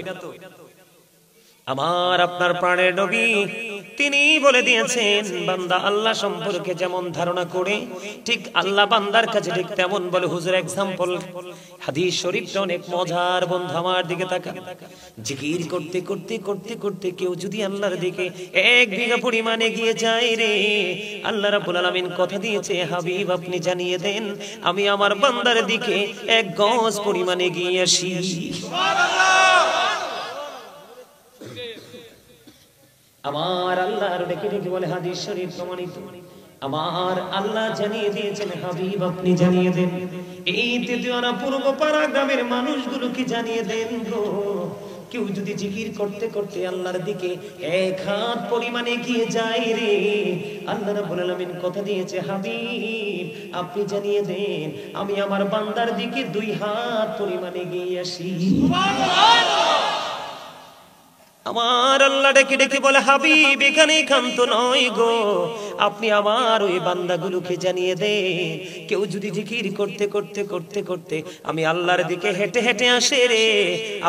আমার আপনার প্রাণের নবী তিনি বলে দিয়েছেন বান্দা আল্লাহ সম্পর্কে যেমন ধারণা করে ঠিক আল্লাহ বান্দার কাছে ঠিক তেমন বলে। হুজুর এক্সাম্পল, হাদিস শরীফটা অনেক মজার। বন্ধু আমার দিকে তাকান। জিকির করতে করতে করতে করতে কেউ যদি আল্লাহর দিকে 1 বিঘা পরিমাণে গিয়ে যায় রে, আল্লাহ রাব্বুল আলামিন কথা দিয়েছে হাবিব আপনি জানিয়ে দেন আমি আমার বান্দার দিকে 1 গজ পরিমাণে গিয়ে আসি। আমার আল্লাহর ডেকে ডেকে বলে, হাদিস শরীফ প্রমাণিত, আমার আল্লাহ জানিয়ে দিয়েছেন হাবিব আপনি জানিয়ে দেন এই তেতুয়ানা পূর্ব পাড়া গ্রামের মানুষগুলোকে জানিয়ে দেন গো, কেউ যদি জিকির করতে করতে আল্লাহর দিকে 1 হাত পরিমাণে গিয়ে যায় রে, আল্লাহ রাব্বুল আলামিন কথা দিয়েছে হাবিব আপনি জানিয়ে দেন আমি আমার বান্দার দিকে 2 হাত পরিমাণে গিয়ে আসি। সুবহানাল্লাহ। আমার আল্লাহ ডেকে ডেকে বলে হাবিব এখানেই ক্ষান্ত নয় গো, আপনি আমার ওই বান্দাগুলোকে জানিয়ে দেন কেউ যদি জিকির করতে করতে করতে করতে আমি আল্লাহর দিকে হেঁটে হেঁটে আসে রে,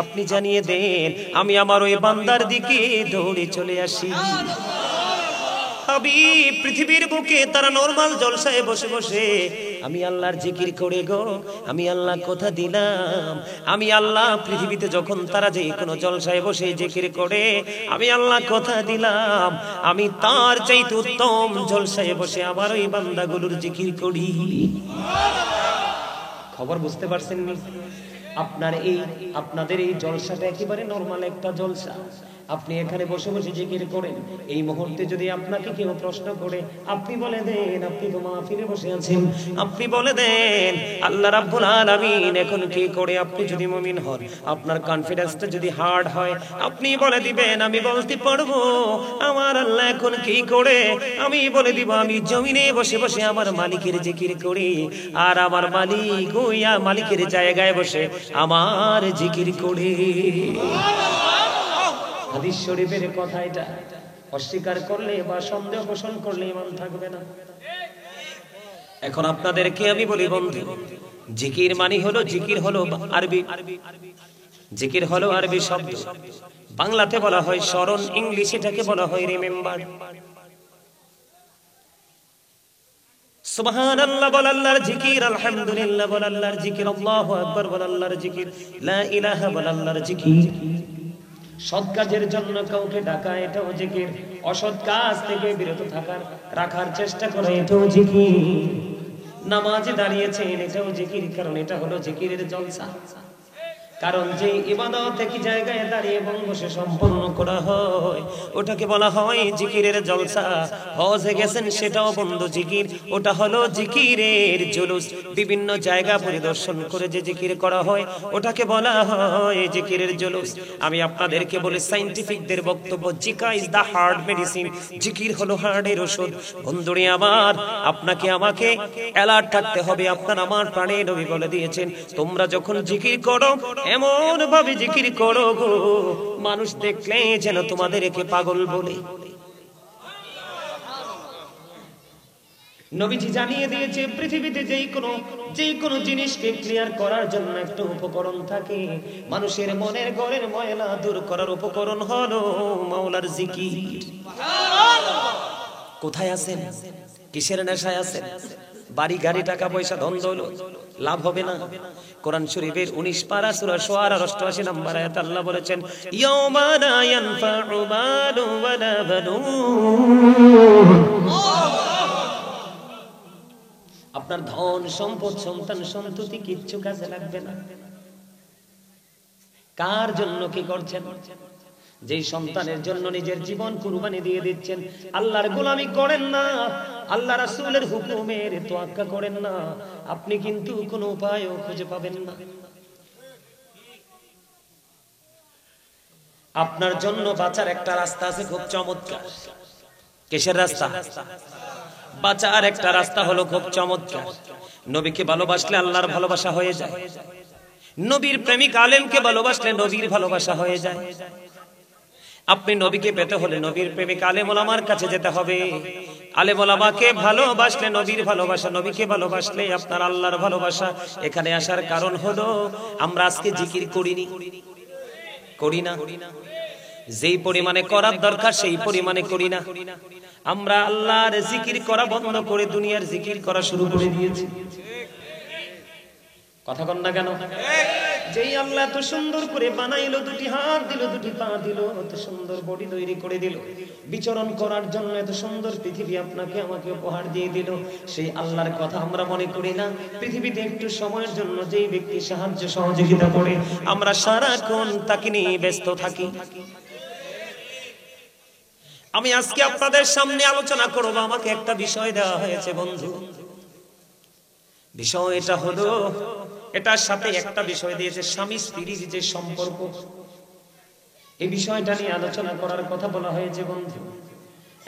আপনি জানিয়ে দেন আমি আমার ওই বান্দার দিকে দৌড়ে চলে আসি। হাবিব পৃথিবীর বুকে তারা নরমাল জলসায় বসে বসে আমি আল্লাহর জিকির করে গো, আমি আল্লাহ কথা দিলাম আমি আল্লাহ পৃথিবীতে যখন তারা যে কোনো জলসায় বসে জিকির করে আমি আল্লাহ কথা দিলাম আমি তার চাইতে উত্তম জলসায় বসে আবার ওই বান্দাগুলোর জিকির করি। খবর বুঝতে পারছেন? আপনাদের এই জলসাটা একেবারে নরমাল একটা জলসা। আপনি এখানে বসে বসে জিকির করেন, এই মুহূর্তে যদি আপনাকে কেউ প্রশ্ন করে, আপনি বলে দেন আপনি তো মাহফিলে বসে আছেন, আপনি বলে দেন আল্লাহ রাব্বুল আলামিন এখন কি করে। আপনি যদি মুমিন হন, আপনার কনফিডেন্সটা যদি হার্ড হয়, আপনি বলে দিবেন আমি বলতে পারবো আমার আল্লাহ এখন কি করে। আমি বলে দিব আমি জমিনে বসে বসে আমার মালিকের জিকির করি, আর আমার মালিক ওইয়া মালিকের জায়গায় বসে আমার জিকির করে। হাদিস শরীফের কথা এটা, অস্বীকার করলে বা সন্দেহ পোষণ করলে ঈমান থাকবে না। এখন আপনাদেরকে আমি বলি বন্ধু, জিকির মানে হলো, জিকির হলো আরবি, জিকির হলো আরবি শব্দ, বাংলাতে বলা হয় স্মরণ, ইংলিশে এটাকে বলা হয় রিমেম্বার। সুবহানাল্লাহ বল আল্লাহর জিকির, আলহামদুলিল্লাহ বল আল্লাহর জিকির, আল্লাহু আকবার বল আল্লাহর জিকির, লা ইলাহা বল আল্লাহর জিকির। সৎ কাজের জন্য কাউকে ডাকা এটাও জিকির, অসৎ কাজ থেকে বিরত থাকার রাখার চেষ্টা করা এটাও জিকির। নামাজে দাঁড়িয়েছেন এটাও জিকির, কারণ এটা হলো জিকিরের জলসা। কারণ যে ইবাদত একই জায়গায় দাঁড়িয়ে এবং বসে সম্পন্ন করা হয় ওটাকে বলা হয় জিকিরের জলসা। হজে গেছেন সেটাও বন্ধু জিকির, ওটা হলো জিকিরের জুলুস। বিভিন্ন জায়গা পরিদর্শন করে যে জিকির করা হয় ওটাকে বলা হয় জিকিরের জুলুস। আমি আপনাদেরকে বলি সায়েন্টিফিকদের বক্তব্য, জিকা ইজ দা হার্ট মেডিসিন, জিকির হলো হার্টের ওষুধ। বন্ধুরে আমার, আপনাকে আমাকে অ্যালার্ট থাকতে হবে। আপনার আমার প্রাণে নবী বলে দিয়েছেন তোমরা যখন জিকির করো এমন ভাবে জিকির করো গো মানুষ দেখলে যেন তোমাদেরকে পাগল বলে। নবীজি জানিয়ে দিয়েছে পৃথিবীতে যেই কোনো জিনিসকে ক্লিয়ার করার জন্য একটা উপকরণ থাকে, মানুষের মনের ঘরের ময়লা দূর করার উপকরণ হলো মাওলার জিকির। কোথায় আছেন? কিসের নেশায় আছেন? বাড়ি গাড়ি টাকা পয়সা ধন দৌলত লাভ হবে না। কোরআন শরীফের 19 পারা সূরা শুআরা 88 নম্বর আয়াতে আল্লাহ বলেছেন ইয়াউমা লা ইয়ানফাউ মালু ওয়ালা বানুন। আপনার ধন সম্পদ সন্তান সন্ততি কিচ্ছু কাজে লাগবে না। কার জন্য কি করছেন? যেই সন্তানের জন্য নিজের জীবন কুরবানি দিয়ে দিচ্ছেন, আল্লাহর গোলামি করেন না, আল্লাহ রাসূলের হুকুমের তোয়াক্কা করেন না, আপনি কিন্তু কোনো উপায়ও খুঁজে পাবেন না। আপনার জন্য বাঁচার একটা রাস্তা আছে খুব চমৎকার। কিসের রাস্তা? বাঁচার একটা রাস্তা হলো খুব চমৎকার। নবীকে ভালোবাসলে আল্লাহর ভালোবাসা হয়ে যায়। নবীর প্রেমিক আলেমকে ভালোবাসলে নবীর ভালোবাসা হয়ে যায়। আপনি নবীকে পেতে হলে নবীর প্রেমিক আলেম ওলামার কাছে যেতে হবে। আলেম ওলামাকে ভালোবাসলে নবীর ভালোবাসা, নবীকে ভালোবাসলে আপনার আল্লাহর ভালোবাসা। এখানে আসার কারণ হলো আমরা আজকে জিকির করি না। যেই পরিমাণে করার দরকার সেই পরিমাণে করি না। আমরা আল্লাহর জিকির করা বন্ধ করে দুনিয়ার জিকির করা শুরু করে দিয়েছি। কথা কন না কেন? যেই আল্লাহ এত সুন্দর করে বানাইলো, দুটি হাত দিল, দুটি পা দিল, এত সুন্দর বডি তৈরি করে দিল, বিচরণ করার জন্য এত সুন্দর পৃথিবী আপনাকে আমাকে উপহার দিয়ে দিল, সেই আল্লাহর কথা আমরা মনে করি না। পৃথিবীতে একটু সময়ের জন্য যেই ব্যক্তি সাহায্য সহযোগিতা করে আমরা সারাক্ষণ তাকে নিয়ে ব্যস্ত থাকি। আমি আজকে আপনাদের সামনে আলোচনা করব, আমাকে একটা বিষয় দেওয়া হয়েছে বন্ধু। বিষয় এটা হলো, এটার সাথে একটা বিষয় দিয়েছে স্বামী স্ত্রীর যে সম্পর্ক, এই বিষয়টা নিয়ে আলোচনা করার কথা বলা হয়েছে বন্ধু।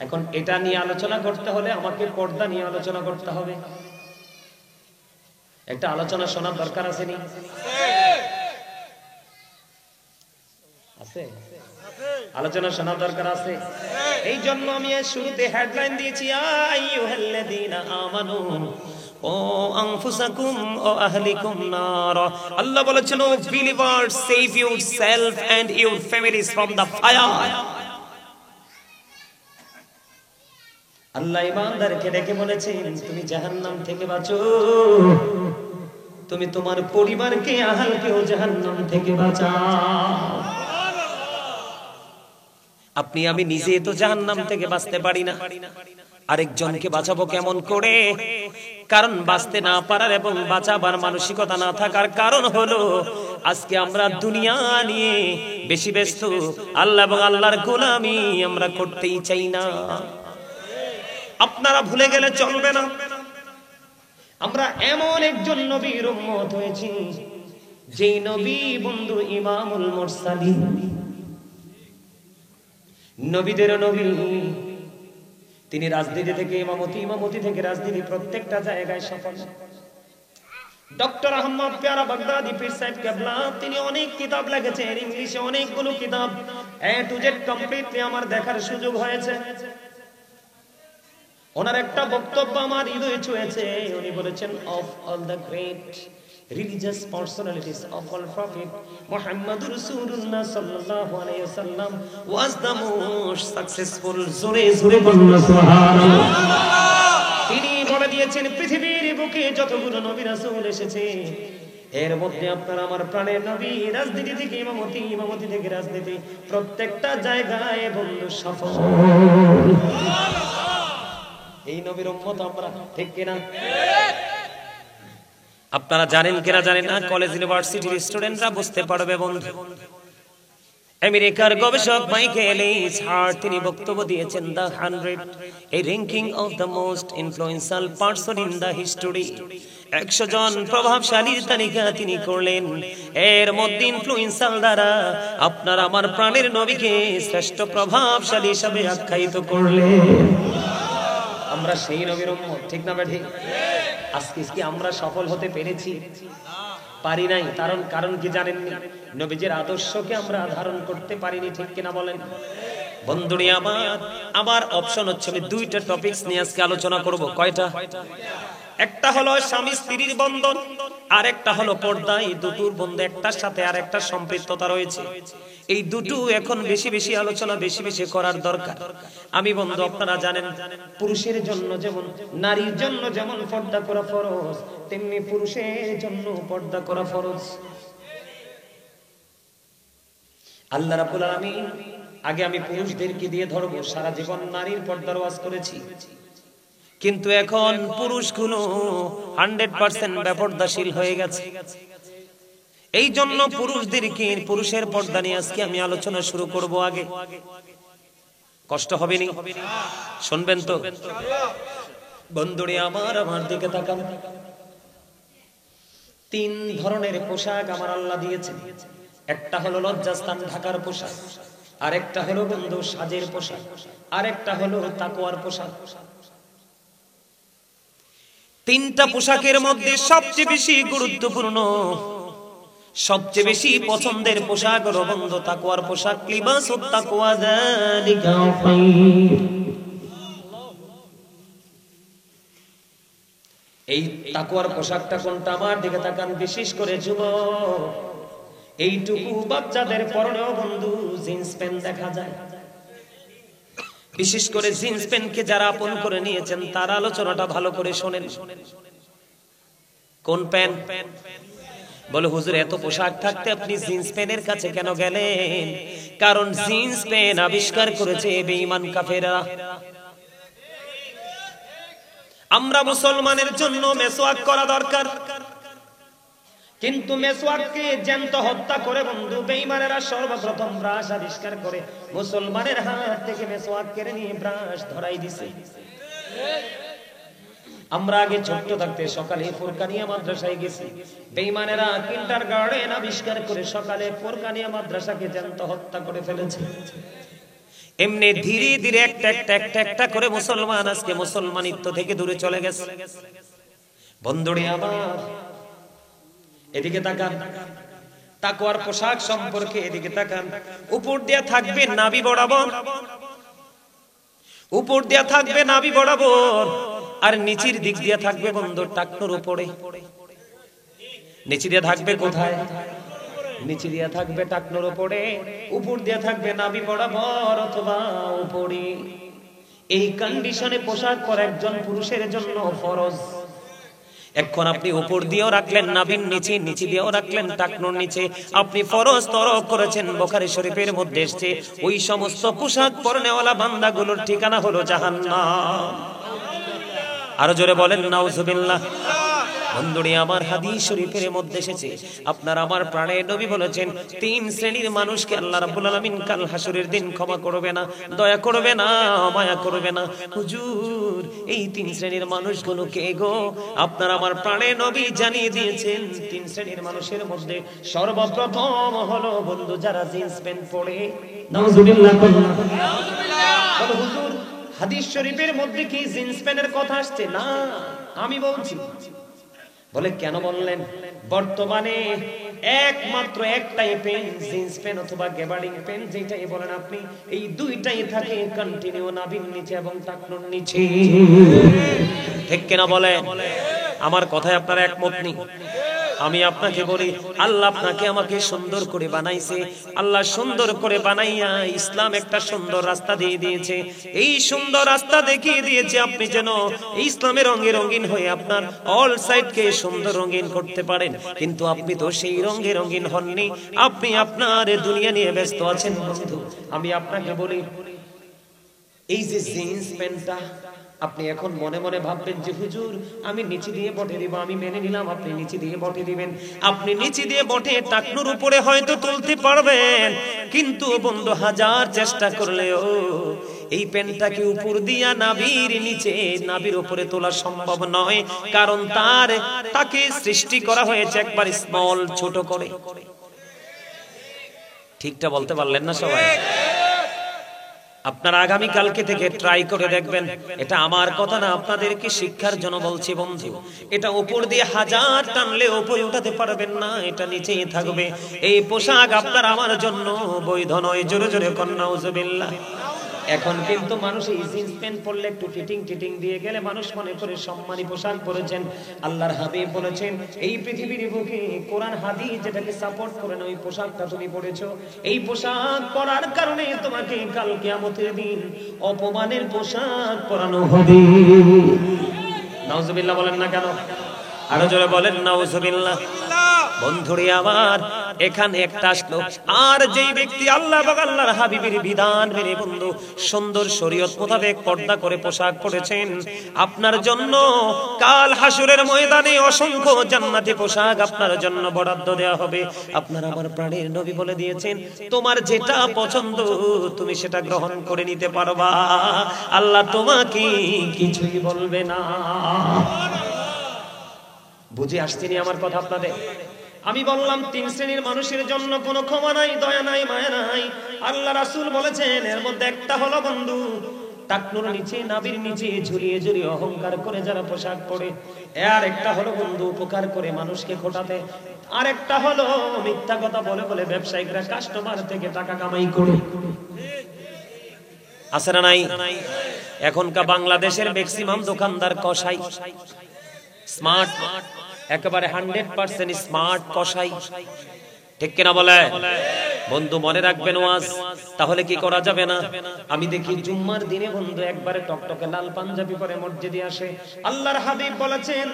এখন এটা নিয়ে আলোচনা করতে হলে আমাকে পর্দা নিয়ে আলোচনা করতে হবে। একটা আলোচনা শোনার দরকার আছে নি? আছে? আলোচনা শোনার দরকার আছে। এই জন্য আমি শুরুতে হেডলাইন দিয়েছি আইয়ুহাল্লাযীনা আমানু ও আনফুসাকুম ও আহলিকুম নার। আল্লাহ বলেছেন O believers, save yourself and your families from the fire. আল্লাহ ইমানদারকে ডেকে বলেছেন তুমি জাহান্নাম থেকে বাঁচো, তুমি তোমার পরিবারকে আহলকেও জাহান্নাম থেকে বাঁচাও। আপনি আমি নিজে তো জাহান্নাম থেকে বাঁচতে পারি না, আরেকজনকে বাঁচাবো কেমন করে? কারণ বাঁচতে না পারার এবং বাঁচাবার মানসিকতা না থাকার কারণ হলো আজকে আমরা দুনিয়া নিয়ে বেশি ব্যস্ত, আল্লাহ এবং আল্লাহর গোলামি আমরা করতেই চাই না। আপনারা ভুলে গেলে চলবে না, আমরা এমন একজন নবীর উম্মত হয়েছি যেই নবী বন্ধু ইমামুল মুরসালিন, নবীদের নবী। তিনি রাজনীতি থেকে ইমামতি, ইমামতি থেকে রাজনীতি, প্রত্যেকটা জায়গায় সফল। ডক্টর আহমদ পেয়ারা বাগদাদি পীর সাহেব কেবলা, তিনি অনেক কিতাব লিখেছেন, ইংলিশে অনেকগুলো কিতাব, A to Z কমপ্লিটলি আমার দেখার সুযোগ হয়েছে। ওনার একটা বক্তব্য আমার হৃদয়ে ছুঁয়েছে। উনি বলেছেন, of all the great religious personalities of all prophet Muhammad Rasulullah sallallahu alaihi wasallam was the most successful. জোরে জোরে বলুন সুবহানাল্লাহ। তিনি বলে দিয়েছেন পৃথিবীর বুকে যতগুলো নবী রাসূল এসেছে এর মধ্যে আপনার আমার প্রাণের নবী রাজনীতি থেকে ইমামতি, ইমামতি থেকে রাজনীতি, প্রত্যেকটা জায়গায় বন্ধু সফল। এই নবীর উম্মত আমরা, ঠিক কিনা? আপনারা জানেন কিনা জানেন না, কলেজ ইউনিভার্সিটির স্টুডেন্টরা বুঝতে পারবে বন্ধু। আমেরিকার গবেষক মাইকেল এইচ হার্ট তিনি বক্তব্য দিয়েছেন, the 100 a ranking of the most influential person in the history। 100 জন প্রভাবশালীর তালিকা তিনি করলেন, এর মধ্যে ইনফ্লুয়েন্সাল দ্বারা আপনার আমার প্রাণের নবীকে শ্রেষ্ঠ প্রভাবশালী হিসেবে আখ্যায়িত করলেন। আমরা সেই নবীর উম্মত, ঠিক না ঠিক? আজকে কি আমরা সফল হতে পেরেছি? পারি নাই। কারণ কি জানেন? নবীজির আদর্শকে আমরা ধারণ করতে পারিনি, ঠিক কিনা বলেন? বন্ধুরা আমার অপশন হচ্ছে আমি দুইটা টপিকস নিয়ে আজকে আলোচনা করব। কয়টা? একটা হলো স্বামী স্ত্রীর বন্ধন, আর একটা হলো পর্দা। এই দুটোর বন্ধন একটার সাথে আর একটা সম্পৃক্ততা রয়েছে। এই দুটো এখন বেশি বেশি আলোচনা বেশি বেশি করার দরকার। আমি বন্ধু আপনারা জানেন, পুরুষের জন্য যেমন, নারীর জন্য যেমন পর্দা করা ফরজ, তেমনি পুরুষের জন্য পর্দা করা ফরজ। আল্লাহ রাব্বুল আলামিন, আগে আমি পুরুষদেরকে দিয়ে ধরবো, সারা জীবন নারীর পর্দার ওয়াজ করেছি, কিন্তু এখন পুরুষগুলো 100% বেপরদাশীল হয়ে গেছে। এই জন্য পুরুষদেরকে, পুরুষের পর্দা নিয়ে আজকে আমি আলোচনা শুরু করব। আগে কষ্ট হবে না? শুনবেন তো বন্ধুরে আমার দিকে তাকান। 3 ধরনের পোশাক আমার আল্লাহ দিয়েছেন। একটা হলো লজ্জাস্থান ঢাকার পোশাক, আরেকটা হলো বন্ধু সাজের পোশাক, আরেকটা হলো তাকওয়ার পোশাক। 3টা পোশাকের মধ্যে সবচেয়ে বেশি গুরুত্বপূর্ণ, সবচেয়ে বেশি পছন্দের পোশাক হলো বন্ধু তাকওয়ার পোশাক। লিবাসুত তাকওয়া যালিকা খায়র। এই তাকওয়ার পোশাকটা কোনটা? আমার দিকে তাকান, বিশেষ করে যুবক। এইটুকু বাচ্চাদের পরনেও বন্ধু জিন্স প্যান্ট দেখা যায়। বিশেষ করে জিন্স প্যান্টকে যারা আপন করে নিয়েছেন তার আলোচনাটা ভালো করে শোনেন। কোন প্যান্ট? বলে হুজুর এত পোশাক থাকতে আপনি জিন্স প্যান্টের কাছে কেন গেলেন? কারণ জিন্স প্যান্ট আবিষ্কার করেছে বেঈমান কাফেররা। আমরা মুসলমানের জন্য মেসওয়াক করা দরকার, কিন্তু মেসওয়াককে জ্যান্ত হত্যা করে বন্ধু বেঈমানেরা সর্বপ্রথম ব্রাশ আবিষ্কার করে মুসলমানের হাত থেকে মেসওয়াক কেড়ে নিয়ে ব্রাশ ধরাই দিছে। আমরা আগে ছোট্ট থাকতে সকালে ফুরকানিয়া মাদ্রাসায় গেছি, বেঈমানেরা কিন্ডারগার্টেন আবিষ্কার করে সকালে ফুরকানিয়া মাদ্রাসাকে জ্যান্ত হত্যা করে ফেলেছে। এমনি ধীরে ধীরে একটা করে মুসলমান আজকে মুসলমানিত্ব থেকে দূরে চলে গেছে। বন্ধুরে আমার এদিকে তাকান, তাকওয়ার পোশাক সম্পর্কে এদিকে তাকান। উপর দিয়া থাকবে নাভি বরাবর, উপর দিয়া থাকবে নাভি বরাবর, আর নিচের দিক দিয়া থাকবে বন্ধু টাকনোর উপরে। নিচে দিয়া থাকবে কোথায়? নিচে দিয়া থাকবে টাকনোর উপরে, উপর দিয়া থাকবে নাভি বরাবর অথবা উপরে। এই কন্ডিশনে পোশাক পরা একজন পুরুষের জন্য ফরজ। এখন আপনি উপর দিয়েও রাখলেন নাভির নিচে, নিচে দিয়েও রাখলেন টাকনোর নিচে, আপনি ফরজ তরক করেছেন। বুখারী শরীফের মধ্যে এসেছে ওই সমস্ত পোশাক পরনেওয়ালা বান্দাগুলোর ঠিকানা হলো জাহান্নাম। আরো জোরে বলেন নাউজুবিল্লাহ। বন্ধুরে আমার, হাদিস শরীফের মধ্যে এসেছে, আপনার আমার প্রাণের নবী বলেছেন, তিন শ্রেণীর মানুষকে আল্লাহ রাব্বুল আলামিন কাল হাসরের দিন ক্ষমা করবে না, দয়া করবে না, মায়া করবে না। হুজুর, এই তিন শ্রেণীর মানুষগুলো কে গো? আপনার আমার প্রাণের নবী জানিয়ে দিয়েছেন, তিন শ্রেণীর মানুষের মধ্যে সর্বপ্রথম হলো বন্ধু যারা জিন্স প্যান্ট পরে। নাউজুবিল্লাহ। বলো হুজুর, হাদিস শরীফের মধ্যে কি জিন্স প্যান্টের কথা আসছে? না, আমি বলছি। বলে কেন বললেন? বর্তমানে একমাত্র একটাই প্যান্ট, জিন্স প্যান্ট অথবা গ্যাবার্ডিং প্যান্ট যেটাই বলেন আপনি, এই দুইটাই থাকে কন্টিনিউ নাভির নিচে এবং টাকনুর নিচে। ঠিক কিনা বলে? আমার কথায় আপনারা একমত নেই? আমি আপনাকে বলি, আল্লাহ আপনাকে আমাকে সুন্দর করে বানাইছে। আল্লাহ সুন্দর করে বানাইয়া ইসলাম একটা সুন্দর রাস্তা দিয়ে দিয়েছে। এই সুন্দর রাস্তা দেখিয়ে দিয়েছে আপনি যেন ইসলামের রঙে রঙিন হয়ে আপনার অল সাইডকে সুন্দর রঙিন করতে পারেন। কিন্তু আপনি তো সেই রঙে রঙিন হননি, আপনি আপনার দুনিয়া নিয়ে ব্যস্ত আছেন। বন্ধু, আমি আপনাকে বলি, এই যে জিন্স প্যান্টটা আপনি এখন মনে মনে ভাববেন যে হুজুর আমি নিচে দিয়ে বটে দিব, আমি মেনে নিলাম আপনি নিচে দিয়ে বটে দিবেন। আপনি নিচে দিয়ে বটে টাকনুর উপরে হয়তো তুলতে পারবেন, কিন্তু বন্ধু হাজার চেষ্টা করলেও এই প্যান্টটাকে উপর দিয়া নাভির নিচে নাভির উপরে তোলা সম্ভব নয়, কারণ তাকে সৃষ্টি করা হয়েছে একবার স্মল, ছোট করে। ঠিকটা বলতে পারলেন না সবাই? আপনারা আগামী কালকে থেকে ট্রাই করে দেখবেন। এটা আমার কথা না, আপনাদেরকে শিক্ষার জন্য বলছি বন্ধু। এটা উপর দিয়ে হাজার টানলে উপরে উঠাতে পারবেন না, এটা নিচেই থাকবে। এই পোশাক আপনার আমার জন্য বৈধ নয়। জোরে জোরে কন্যা নাউজুবিল্লাহ। এখন কিন্তু মানুষ এই জিন্স প্যান্ট পরলে একটু ফিটিং দিয়ে গেলে মানুষ মনে করে সম্মানী পোশাক পরেছেন। আল্লাহর হাবিব বলেছেন, এই পৃথিবীর বুকে কোরআন হাদিস যেটাকে সাপোর্ট করে না, ওই পোশাকটা তুমি পরেছো। এই পোশাক পরার কারণে তোমাকে কাল কিয়ামতের দিন অপমানের পোশাক পরানো হবে। নাউজুবিল্লাহ বলেন না কেন? আরো জোরে বলেন নাউজুবিল্লাহ। বন্ধুরে আমার, এখানে একটা আসলো, আর যেই ব্যক্তি আল্লাহ এবং আল্লাহর হাবিবের বিধান মেনে বন্ধু সুন্দর শরীয়ত মোতাবেক পর্দা করে পোশাক পরেছেন, আপনার জন্য কাল হাসরের ময়দানে অসংখ্য জান্নাতি পোশাক আপনার জন্য বরাদ্দ দেওয়া হবে। আপনার আমার প্রাণের নবী বলে দিয়েছেন, তোমার যেটা পছন্দ তুমি সেটা গ্রহণ করে নিতে পারবা, আল্লাহ তোমাকে কিছুই বলবে না। বুঝে আসছেনি আমার কথা আপনাদের? আমি বললাম তিন শ্রেণীর মানুষের জন্য কোনো ক্ষমা নাই, দয়া নাই, মায়া নাই। আল্লাহ রাসূল বলেছেন এর মধ্যে একটা হলো বন্ধু টাকনুর নিচে নাভির নিচে ঝুলিয়ে ঝুলিয়ে অহংকার করে যারা পোশাক পরে। আর একটা হলো বন্ধু উপকার করে মানুষকে খোটাতে। আর একটা হলো মিথ্যা কথা বলে বলে ব্যবসায়িকরা কাস্টমার থেকে টাকা কামাই করে। আছে না নাই? এখনকার বাংলাদেশের ম্যাক্সিমাম দোকানদার কসাই, স্মার্ট, একেবারে 100% স্মার্ট কসাই। ঠিক কিনা বলে? বন্ধু মনে রাখবেন ওয়াজ, তাহলে কি করা যাবে না? আমি দেখি জুম্মার দিনে বন্ধু একবারে টকটকে লাল পাঞ্জাবি পরে মসজিদে আসে। আল্লাহর হাবিব বলেছেন,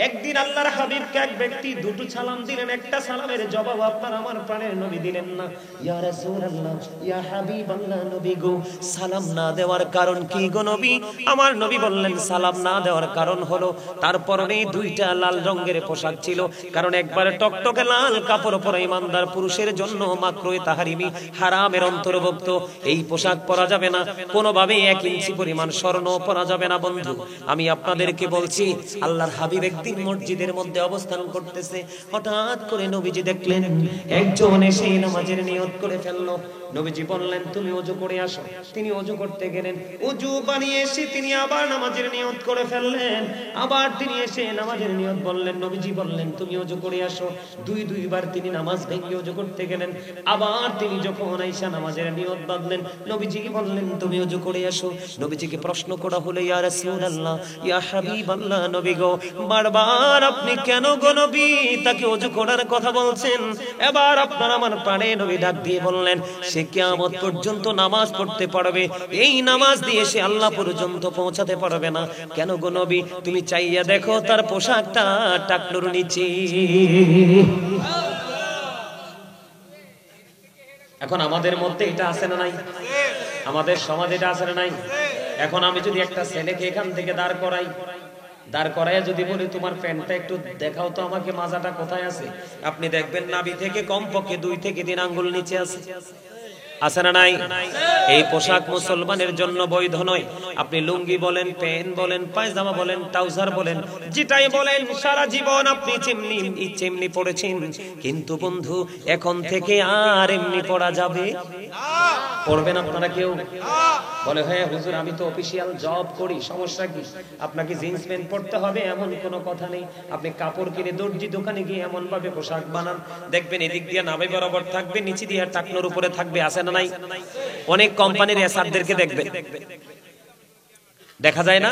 একদিন আল্লাহর হাবিবকে এক ব্যক্তি দুটো সালাম দিলেন, একটা সালামের জবাব আপনার আমার প্রাণের নবী দিলেন না। ইয়া রাসূলুল্লাহ, ইয়া হাবিবাল্লাহ, নবী গো সালাম না দেওয়ার কারণ কি গো নবী? আমার নবী বললেন সালাম না দেওয়ার কারণ হলো তার পরনে দুইটা লাল রঙের পোশাক ছিল। কারণ একবারে টকটকে লাল কাপড় পরা ইমানদার পুরুষের জন্য মাকরুহে তাহরিমি, হারামের অন্তর্ভুক্ত। এই পোশাক পরা যাবে না, কোনোভাবে 1 ইঞ্চি পরিমাণ স্বর্ণ পরা যাবে না। বন্ধু আমি আপনাদেরকে বলছি, আল্লাহর হাবিব একদিন মসজিদের মধ্যে অবস্থান করতেছে, হঠাৎ করে নবীজি দেখলেন একজন এসে নামাজের নিয়ত করে ফেললো। নবীজি বললেন তুমি ওযু করে আসো। তিনি ওযু করতে গেলেন, ওযু বানিয়ে এসে তিনি আবার নামাজের নিয়ত করে ফেললেন। আবার তিনি এসে নামাজের নিয়ত বললেন, নবীজি বললেন তুমি ওযু করে আসো। দুইবার তিনি নামাজ ভেঙে ওযু করতে গেলেন। আবার তিনি যখন আয়েশা নামাজের নিয়ত বাঁধলেন, নবীজিকে বললেন তুমি ওযু করে আসো। নবীজিকে প্রশ্ন করা হলো, ইয়া রাসূলুল্লাহ, ইয়া হাবিবাল্লাহ, নবী গো বারবার আপনি কেন গো নবী তাকে ওযু করার কথা বলছেন? এবার আপনার আমার প্রাণে নবী ডাক দিয়ে বললেন, সে কিয়ামত পর্যন্ত নামাজ পড়তে পারবে, এই নামাজ দিয়ে সে আল্লাহ পর্যন্ত পৌঁছাতে পারবে না। কেন গো নবী? তুমি চাইয়া দেখো তার পোশাকটা টাকনুর নিচে। এখন আমাদের মধ্যে এটা আছে না নাই? আমাদের সমাজে এটা আছে না নাই? এখন আমি যদি একটা ছেলেকে এখান থেকে দাঁড় করাই, দাঁড় করাইয়া যদি বলি তোমার প্যান্টটা একটু দেখাও তো আমাকে, মাজাটা কোথায় আছে, আপনি দেখবেন নাভি থেকে কমপক্ষে 2 থেকে 3 আঙ্গুল নিচে আছে। আছে না নাই? এই পোশাক মুসলমানের জন্য বৈধ নয়। আপনি লুঙ্গি বলেন, প্যান্ট বলেন, পায়জামা বলেন, ট্রাউজার বলেন, যেটাই বলেন, সারা জীবন আপনি যেমনি পড়েছেন, কিন্তু বন্ধু এখন থেকে আর এমনি পড়া যাবে না। পড়বেন আপনারা কেউ? বলে হ্যাঁ হুজুর আমি তো অফিসিয়াল জব করি, সমস্যা কি? আপনাকে জিন্স প্যান্ট পরতে হবে এমন কোনো কথা নেই। আপনি কাপড় কিনে দর্জি দোকানে গিয়ে এমন ভাবে পোশাক বানান, দেখবেন এদিক দিয়ে নাভি বরাবর থাকবে, নিচে দিয়ে টাকনোর উপরে থাকবে। আছে না নাই? অনেক কোম্পানির এসআরদেরকে দেখবেন, দেখা যায় না?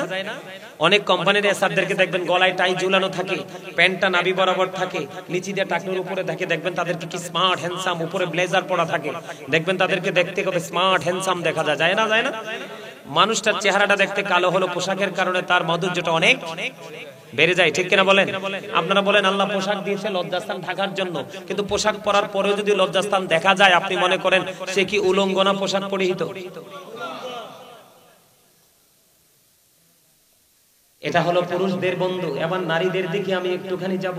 অনেক কোম্পানির এসআরদেরকে দেখবেন গলায় টাই ঝুলানো থাকে, প্যান্টটা নাভি বরাবর থাকে, নিচে দিয়ে টাকনোর উপরে থাকে, দেখবেন তাদেরকে কি স্মার্ট হ্যান্ডসাম, উপরে ব্লেজার পরা থাকে, দেখবেন তাদেরকে দেখতে কত স্মার্ট হ্যান্ডসাম দেখা যায়। যায় না? যায় না? মানুষটার চেহারাটা দেখতে কালো হলো, পোশাকের কারণে তার মাধুর্যটা অনেক বেড়ে যায়। ঠিক কিনা বলেন? আপনারা বলেন আল্লাহ পোশাক দিয়েছে লজ্জাস্থান ঢাকার জন্য, কিন্তু পোশাক পরার পরেও যদি লজ্জাস্থান দেখা যায়, আপনি মনে করেন সে কি উলঙ্গ না পোশাক পরিহিত? এটা হলো পুরুষদের বন্ধু। এবার নারীদের দিকে আমি একটুখানি যাব।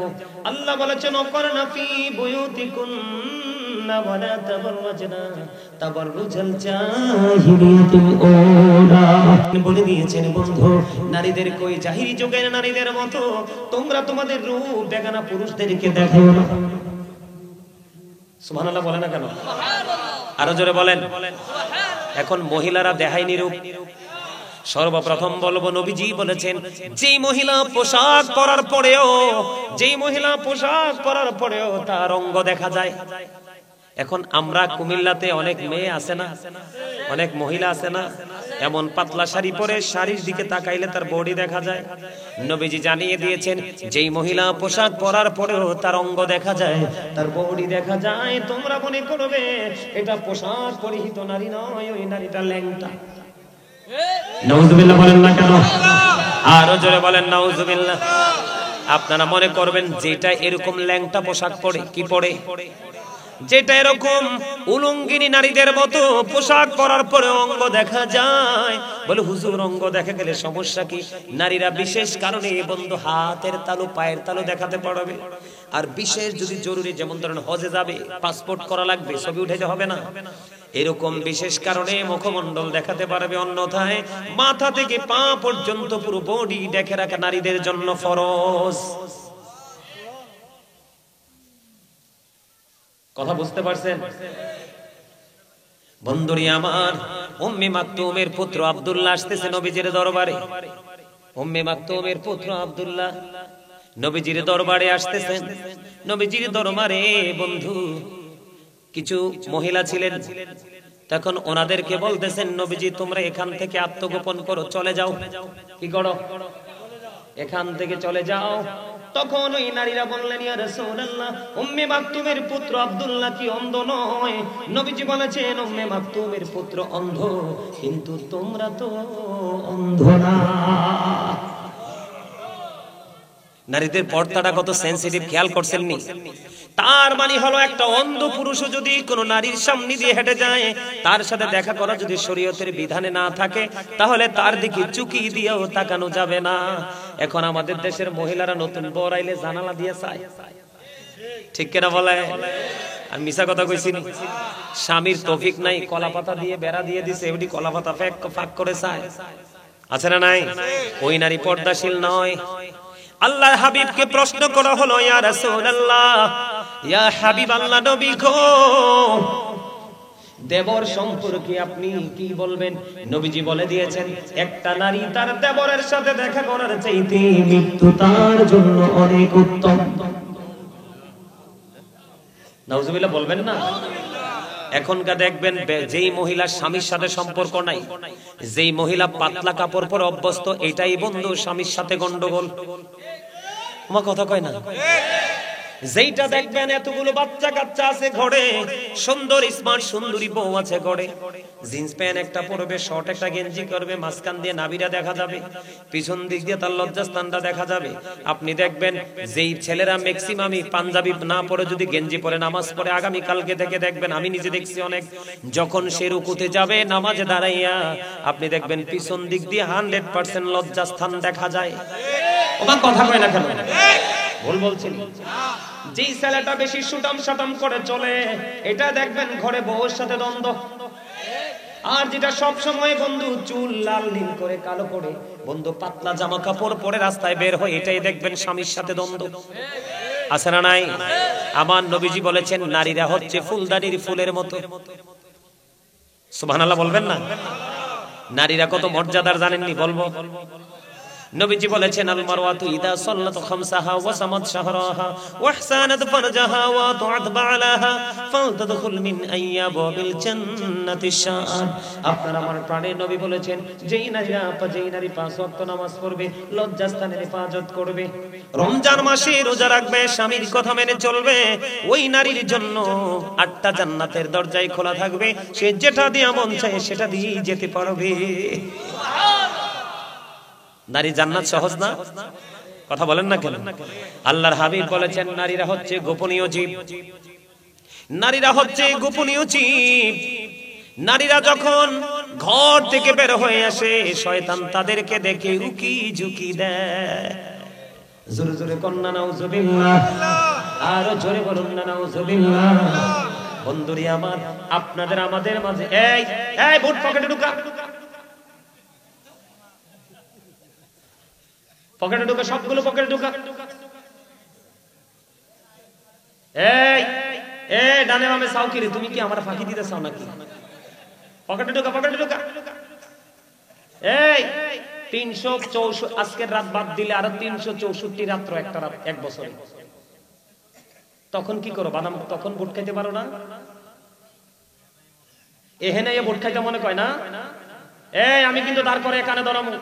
আল্লাহ বলেছেন অকরনা ফি বুয়ুতিকুন্না ওয়ালা তাবাররাজনা তাবাররুজাল জাহিলিয়াতিল ঊলা। বলে দিয়েছেন বন্ধু, নারীদের কই জাহিলি যুগের নারীদের মতো তোমরা তোমাদের রূপ বেগানা পুরুষদেরকে দেখো না। সুবহানাল্লাহ বলে না কেন? সুবহানাল্লাহ। আরো জোরে বলেন। এখন মহিলারা দেখায়নি রূপ। সর্বপ্রথম বলবো, নবীজি বলেছেন যেই মহিলা পোশাক পরার পরেও তার অঙ্গ দেখা যায়। এখন আমরা কুমিল্লাতে অনেক মেয়ে আছে না, অনেক মহিলা আছে না, এমন পাতলা শাড়ি পরে শাড়ির দিকে তাকাইলে তার বডি দেখা যায়। নবীজি জানিয়ে দিয়েছেন যেই মহিলা পোশাক পরার পরেও তার অঙ্গ দেখা যায়, তার বডি দেখা যায়, তোমরা মনে করবে এটা পোশাক পরিহিত নারী নয়, ওই নারীটা ল্যাংটা। নাউজুবিল্লাহ বলেন না কেন? আরো জোরে বলেন নাউজুবিল্লাহ। আপনারা মনে করবেন যেটা এরকম ল্যাংটা পোশাক পরে, কি পরে? যেটা এরকম উলঙ্গিনী নারীদের মতো পোশাক পরার পরে অঙ্গ দেখা যায়, বলে হুজুর অঙ্গ দেখা গেলে সমস্যা কি? নারীরা বিশেষ কারণে বন্ধু হাতের তালু পায়ের তালু দেখাতে পারবে। আর বিশেষ যদি জরুরি, যেমন ধরেন হজে যাবে, পাসপোর্ট করা লাগবে, ছবি উঠাইতে হবে না, এরকম বিশেষ কারণে মুখমণ্ডল দেখাতে পারবে। অন্যথায় মাথা থেকে পা পর্যন্ত পুরো বডি ঢেকে রাখা নারীদের জন্য ফরজ। কথা বুঝতে পারছেন বন্ধুরি আমার? উম্মে মাকতুমের পুত্র আব্দুল্লাহ আসতেছে নবীজির দরবারে। উম্মে মাকতুমের পুত্র আব্দুল্লাহ নবীজির দরবারে আসতেছেন। নবীজির দরবারে বন্ধু কিছু মহিলা ছিলেন, তখন ওনাদেরকে বলতেছেন নবীজি তোমরা এখান থেকে আত্মগোপন করো, চলে যাও। কি করো? এখান থেকে চলে যাও। তখন ওই নারীরা বললেন ইয়া রাসূলুল্লাহ, উম্মে মাকতুমের পুত্র আব্দুল্লাহ কি অন্ধ নয়? নবীজি বলেছেন উম্মে মাকতুমের পুত্র অন্ধ, কিন্তু তোমরা তো অন্ধ না। নারীদের পর্দাটা কত সেনসিটিভ, খেয়াল করছেন নি? তার মানে হলো একটা অন্ধ পুরুষও যদি কোন নারীর সামনে দিয়ে হেঁটে যায়, তার সাথে দেখা করা যদি শরীয়তের বিধানে না থাকে, তাহলে তার দিকে চুকি দিয়েও তাকানো যাবে না। এখন আমাদের দেশের মহিলারা নতুন বর আইলে জানালা দিয়ে চায়, ঠিক কিনা বলে? আর মিছা কথা কইছি? স্বামীর তৌফিক নাই, কলা পাতা দিয়ে বেড়া দিয়ে দিছে, এমনি কলা পাতা ফাঁক করে চায়। আছে না নাই? ওই নারী পর্দাশীল নয়। আল্লাহর হাবিবকে প্রশ্ন করা হলো ইয়া রাসূলুল্লাহ, ইয়া হাবিব আল্লাহ নবী গো, দেবর সম্পর্কে আপনি কি বলবেন? নবীজি বলে দিয়েছেন একটা নারী তার দেবরের সাথে দেখা করার চাইতে মৃত্যু তার জন্য অনেক উত্তম। নাউজুবিল্লাহ বলবেন না? এখনকার দেখবেন যেই মহিলার স্বামীর সাথে সম্পর্ক নাই, যেই মহিলা পাতলা কাপড় পরে অভ্যস্ত, এটাই বন্ধু স্বামীর সাথে গন্ডগোল। আমার কথা কয় না? যেইটা দেখবেন এতগুলো বাচ্চা কাচ্চা আছে ঘরে, সুন্দর স্মার্ট সুন্দরী বউ আছে ঘরে, জিন্স প্যান্ট একটা পরবে, শর্ট একটা গেঞ্জি করবে, মাঝখান দিয়ে নাভিটা দেখা যাবে, পিছন দিক দিয়ে তার লজ্জাস্থানটা দেখা যাবে। আপনি দেখবেন যেই ছেলেরা ম্যাক্সিমামই পাঞ্জাবি না পরে যদি গেঞ্জি পরে নামাজ পড়ে, আগামী কালকে থেকে দেখবেন, আমি নিজে দেখছি অনেক, যখন সে রুকুতে যাবে নামাজে দাঁড়াইয়া, আপনি দেখবেন পিছন দিক দিয়ে 100% লজ্জাস্থান দেখা যায়। ওমা কথা কয় না কেন? ভুল বলছেন। যেই ছেলেটা বেশি সুটাম সাটাম করে চলে, এটা দেখবেন ঘরে বউর সাথে দ্বন্দ্ব। আর যেটা সব সময় বন্ধু চুল লাল নীল করে কালো করে, বন্ধু পাতলা জামা কাপড় পরে রাস্তায় বের হয়, এটাই দেখবেন স্বামীর সাথে দ্বন্দ্ব। আছে না নাই? আমার নবীজি বলেছেন নারীরা হচ্ছে ফুলদানির ফুলের মতো। সুবহানাল্লাহ বলবেন না? নারীরা কত মর্যাদার জানেননি? বলবো। নবীজি বলেছেন আল মারওয়াতু ইদা সাল্লাত খামসাহা ওয়া সামাত শাহরাহা ওয়া ইহসানাত ফারজাহা ওয়া তুআত বালাহা ফালতাদখুল মিন আইয়াবিল জান্নাতি শাআন। আপনার আমার প্রাণের নবী বলেছেন যেই নারী পাঁচ ওয়াক্ত নামাজ পড়বে, লজ্জাস্থানের হেফাজত করবে, রমজান মাসে রোজা রাখবে, স্বামীর কথা মেনে চলবে, ওই নারীর জন্য 8টা জান্নাতের দরজাই খোলা থাকবে। সে যেটা দিয়ে মন চায় সেটা দিয়ে যেতে পারবে। নারী জান্নাত সহজ না? কথা বলেন না কেন? আল্লাহর হাবিব বলেছেন নারীরা হচ্ছে গোপনীয় জীব। নারীরা হচ্ছে গোপনীয় জীব। নারীরা যখন ঘর থেকে বের হয়ে আসে, শয়তান তাদেরকে দেখে উকি ঝুঁকি দেয়। জোরে জোরে কন্যা নাউজুবিল্লাহ, আরো জোরে বলুন না নাউজুবিল্লাহ। বন্ধুরি আমার, আপনাদের আমাদের মাঝে এই বুট পকেটে ঢুকা, পকেটে ঢুকা, সবগুলো পকেটে ঢুকা। এই ডানে বামে চাও কি রে? তুমি কি আমার ফাঁকি দিতে চাও নাকি? পকেটে ঢুকা, পকেটে ঢুকা। এই 364 আজকের রাত বাদ দিলে আরো 364 রাত্র, একটা রাত, এক বছরে। তখন কি করো? বাদাম তখন বুট খাইতে পারো না? এখানে বুট খাইতে মনে কয় না? আমি কিন্তু তারপরে এখানে ধরামু।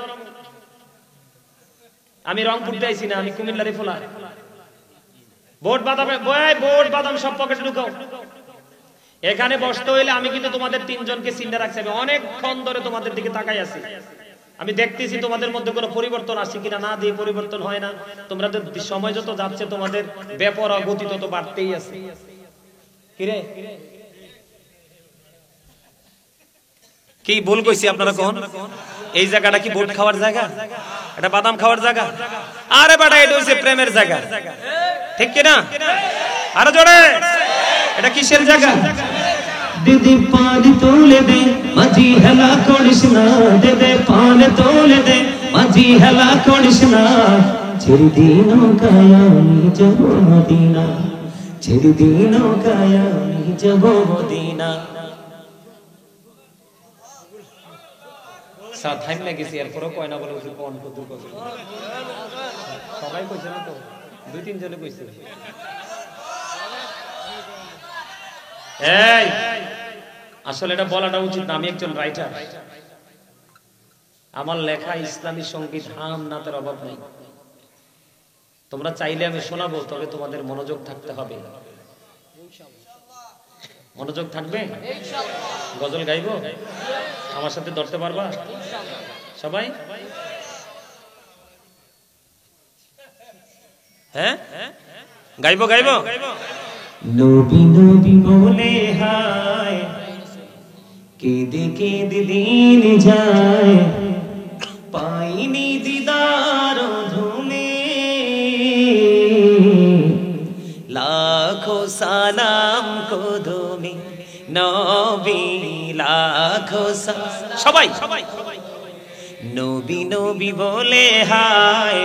আমি রংপুর আইছি না, আমি কুমিল্লারি ফোলা। বোট বাদাম সব পকেটে ঢুকাও। এখানে বসতে হইলে আমি কিন্তু তোমাদের 3 জনকে চিন্তা রাখছি। আমি অনেকক্ষণ ধরে তোমাদের দিকে তাকাই আছি। আমি দেখতেছি তোমাদের মধ্যে কোনো পরিবর্তন আসে কিনা। না দিয়ে পরিবর্তন হয় না। তোমরা সময় যত যাচ্ছে তোমাদের বেপরোয়া গতি তত বাড়তেই আছে। কিরে কি ভুল কইছি আপনারা? কোন এই জায়গাটা কি বুট খাওয়ার জায়গা? এটা বাদাম খাওয়ার জায়গা? আরে বেটা, এটা হচ্ছে প্রেমের জায়গা। ঠিক কি না? আরো জোরে, এটা কিসের জায়গা? দিদি পানি তোলে দে মাঝি হেলা করিস না, দিদি পানি তোলে দে মাঝি হেলা করিস না। ছেড়ে দিন কায়ামি যাব মদিনা, ছেড়ে দিন কায়ামি যাব মদিনা। থাইম লাগেছি, এরপরও কয় না বলে সবাই কইছে না তো, 2-3 জনে কইছে। আসলে এটা বলাটা উচিত না। আমি একজন রাইটার, আমার লেখা ইসলামী সঙ্গীত, হাম নাতের অভাব নাই। তোমরা চাইলে আমি শোনাবো, তবে তোমাদের মনোযোগ থাকতে হবে। মনোযোগ থাকবে? গজল গাইবো? আমার সাথে ধরতে পারবা সবাই? হ্যাঁ গাইবো গাইবো। নবী নবী বলে হায়, কেঁদে কেঁদে দিন যায়, পাইনি দিদার ধুনে, লাখো সালাম কদমে নবী, লাখো সবাই নবী নবী বলে হায়,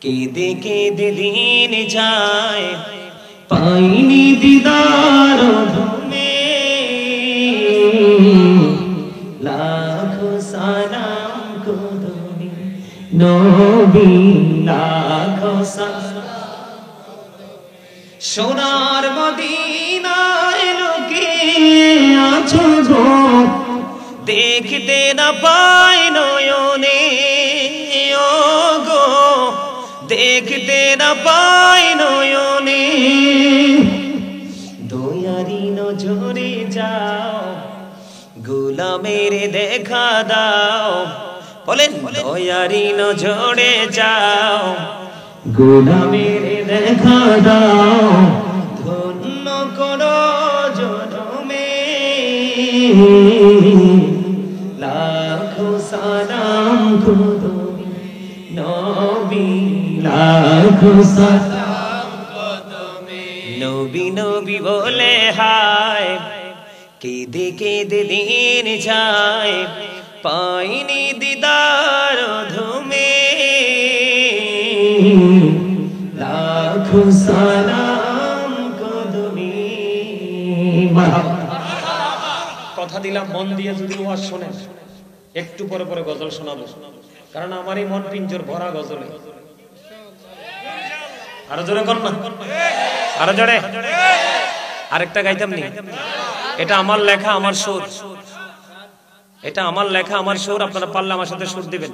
কেঁদে কেঁদে দিন যায়, পাইনি দিদার ধুনে, লাখো সালাম কদমে নবী, লাখো সালাম। সোনার মদিনায় লোকে আছো গো, দেখতে না পাই নয়নে, ও গো দেখতে না পাই নয়নে, দয়ারি নজরে যাও, গোলামের দেখা দাও। বলেন দয়ারি নজরে যাও, গোলামের দেখা দাও, ধন্য করো জনমে, লাখো সালাম কদমে নবী, লাখো সালাম কদমে। নবী নবী বলে হায় কেঁদে কেঁদে দিন যায়, পাইনি দিদার ধুমে। লাখো সালাম কদমে। কথা দিলাম মন দিয়ে যদি ওয়াজ শোনেন, একটু পরে পরে গজল শোনাবো, কারণ আমার এই মন পিঞ্জর ভরা গজলে। আরো জোরে কর না, আরো জোরে। আরেকটা গাইতাম নি, এটা আমার লেখা আমার সুর, এটা আমার লেখা আমার সুর। আপনারা পারলে আমার সাথে সুর দিবেন,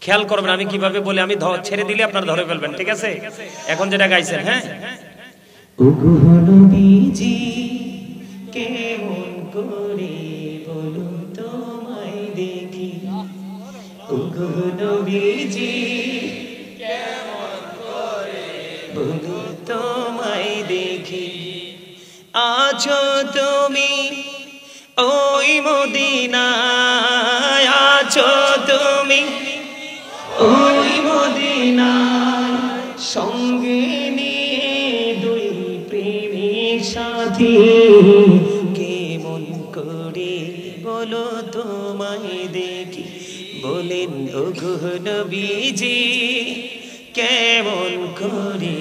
খেয়াল করবেন আমি কিভাবে বলি। আমি ছেড়ে দিলে আপনারা ধরে ফেলবেন, ঠিক আছে? এখন যেটা গাইছেন, হ্যাঁ। ওগো নবীজি কেমন করে বলো তোমায় দেখি, ওগো নবীজি কেমন করে বলো তোমায় দেখি। আছো তুমি ওই মদিনায়, আছো তুমি ওই মদিনায়, সঙ্গে নিয়ে দুই প্রেমের সাথী। কেমন করে বলো তোমায় দেখি, বলেন ওগো নবীজি কেমন করে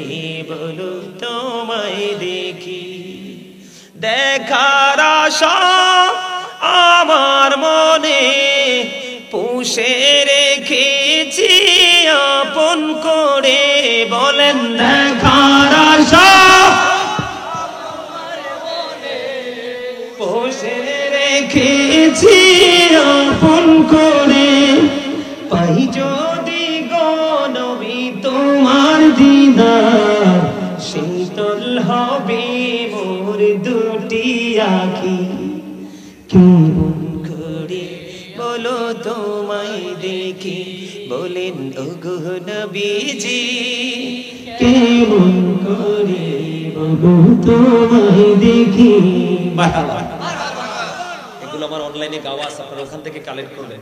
বলো তোমায় দেখি। দেখার আশা আমার মনে পুষে রেখেছি আপন করে, বলেন দেখার আশা পুষে রেখেছি আপন করে। পাই যদি গো নবী তোমার দিদার, শীতল হবে মোর দুটি আঁখি। কেমন করে বলো তোমায় দেখি, বলেন ওগো নবীজি কেমন করে বলো তোমায় দেখি। এগুলো আমার অনলাইনে গাওয়া আছে, আপনারা ওখান থেকে কালেক্ট করবেন।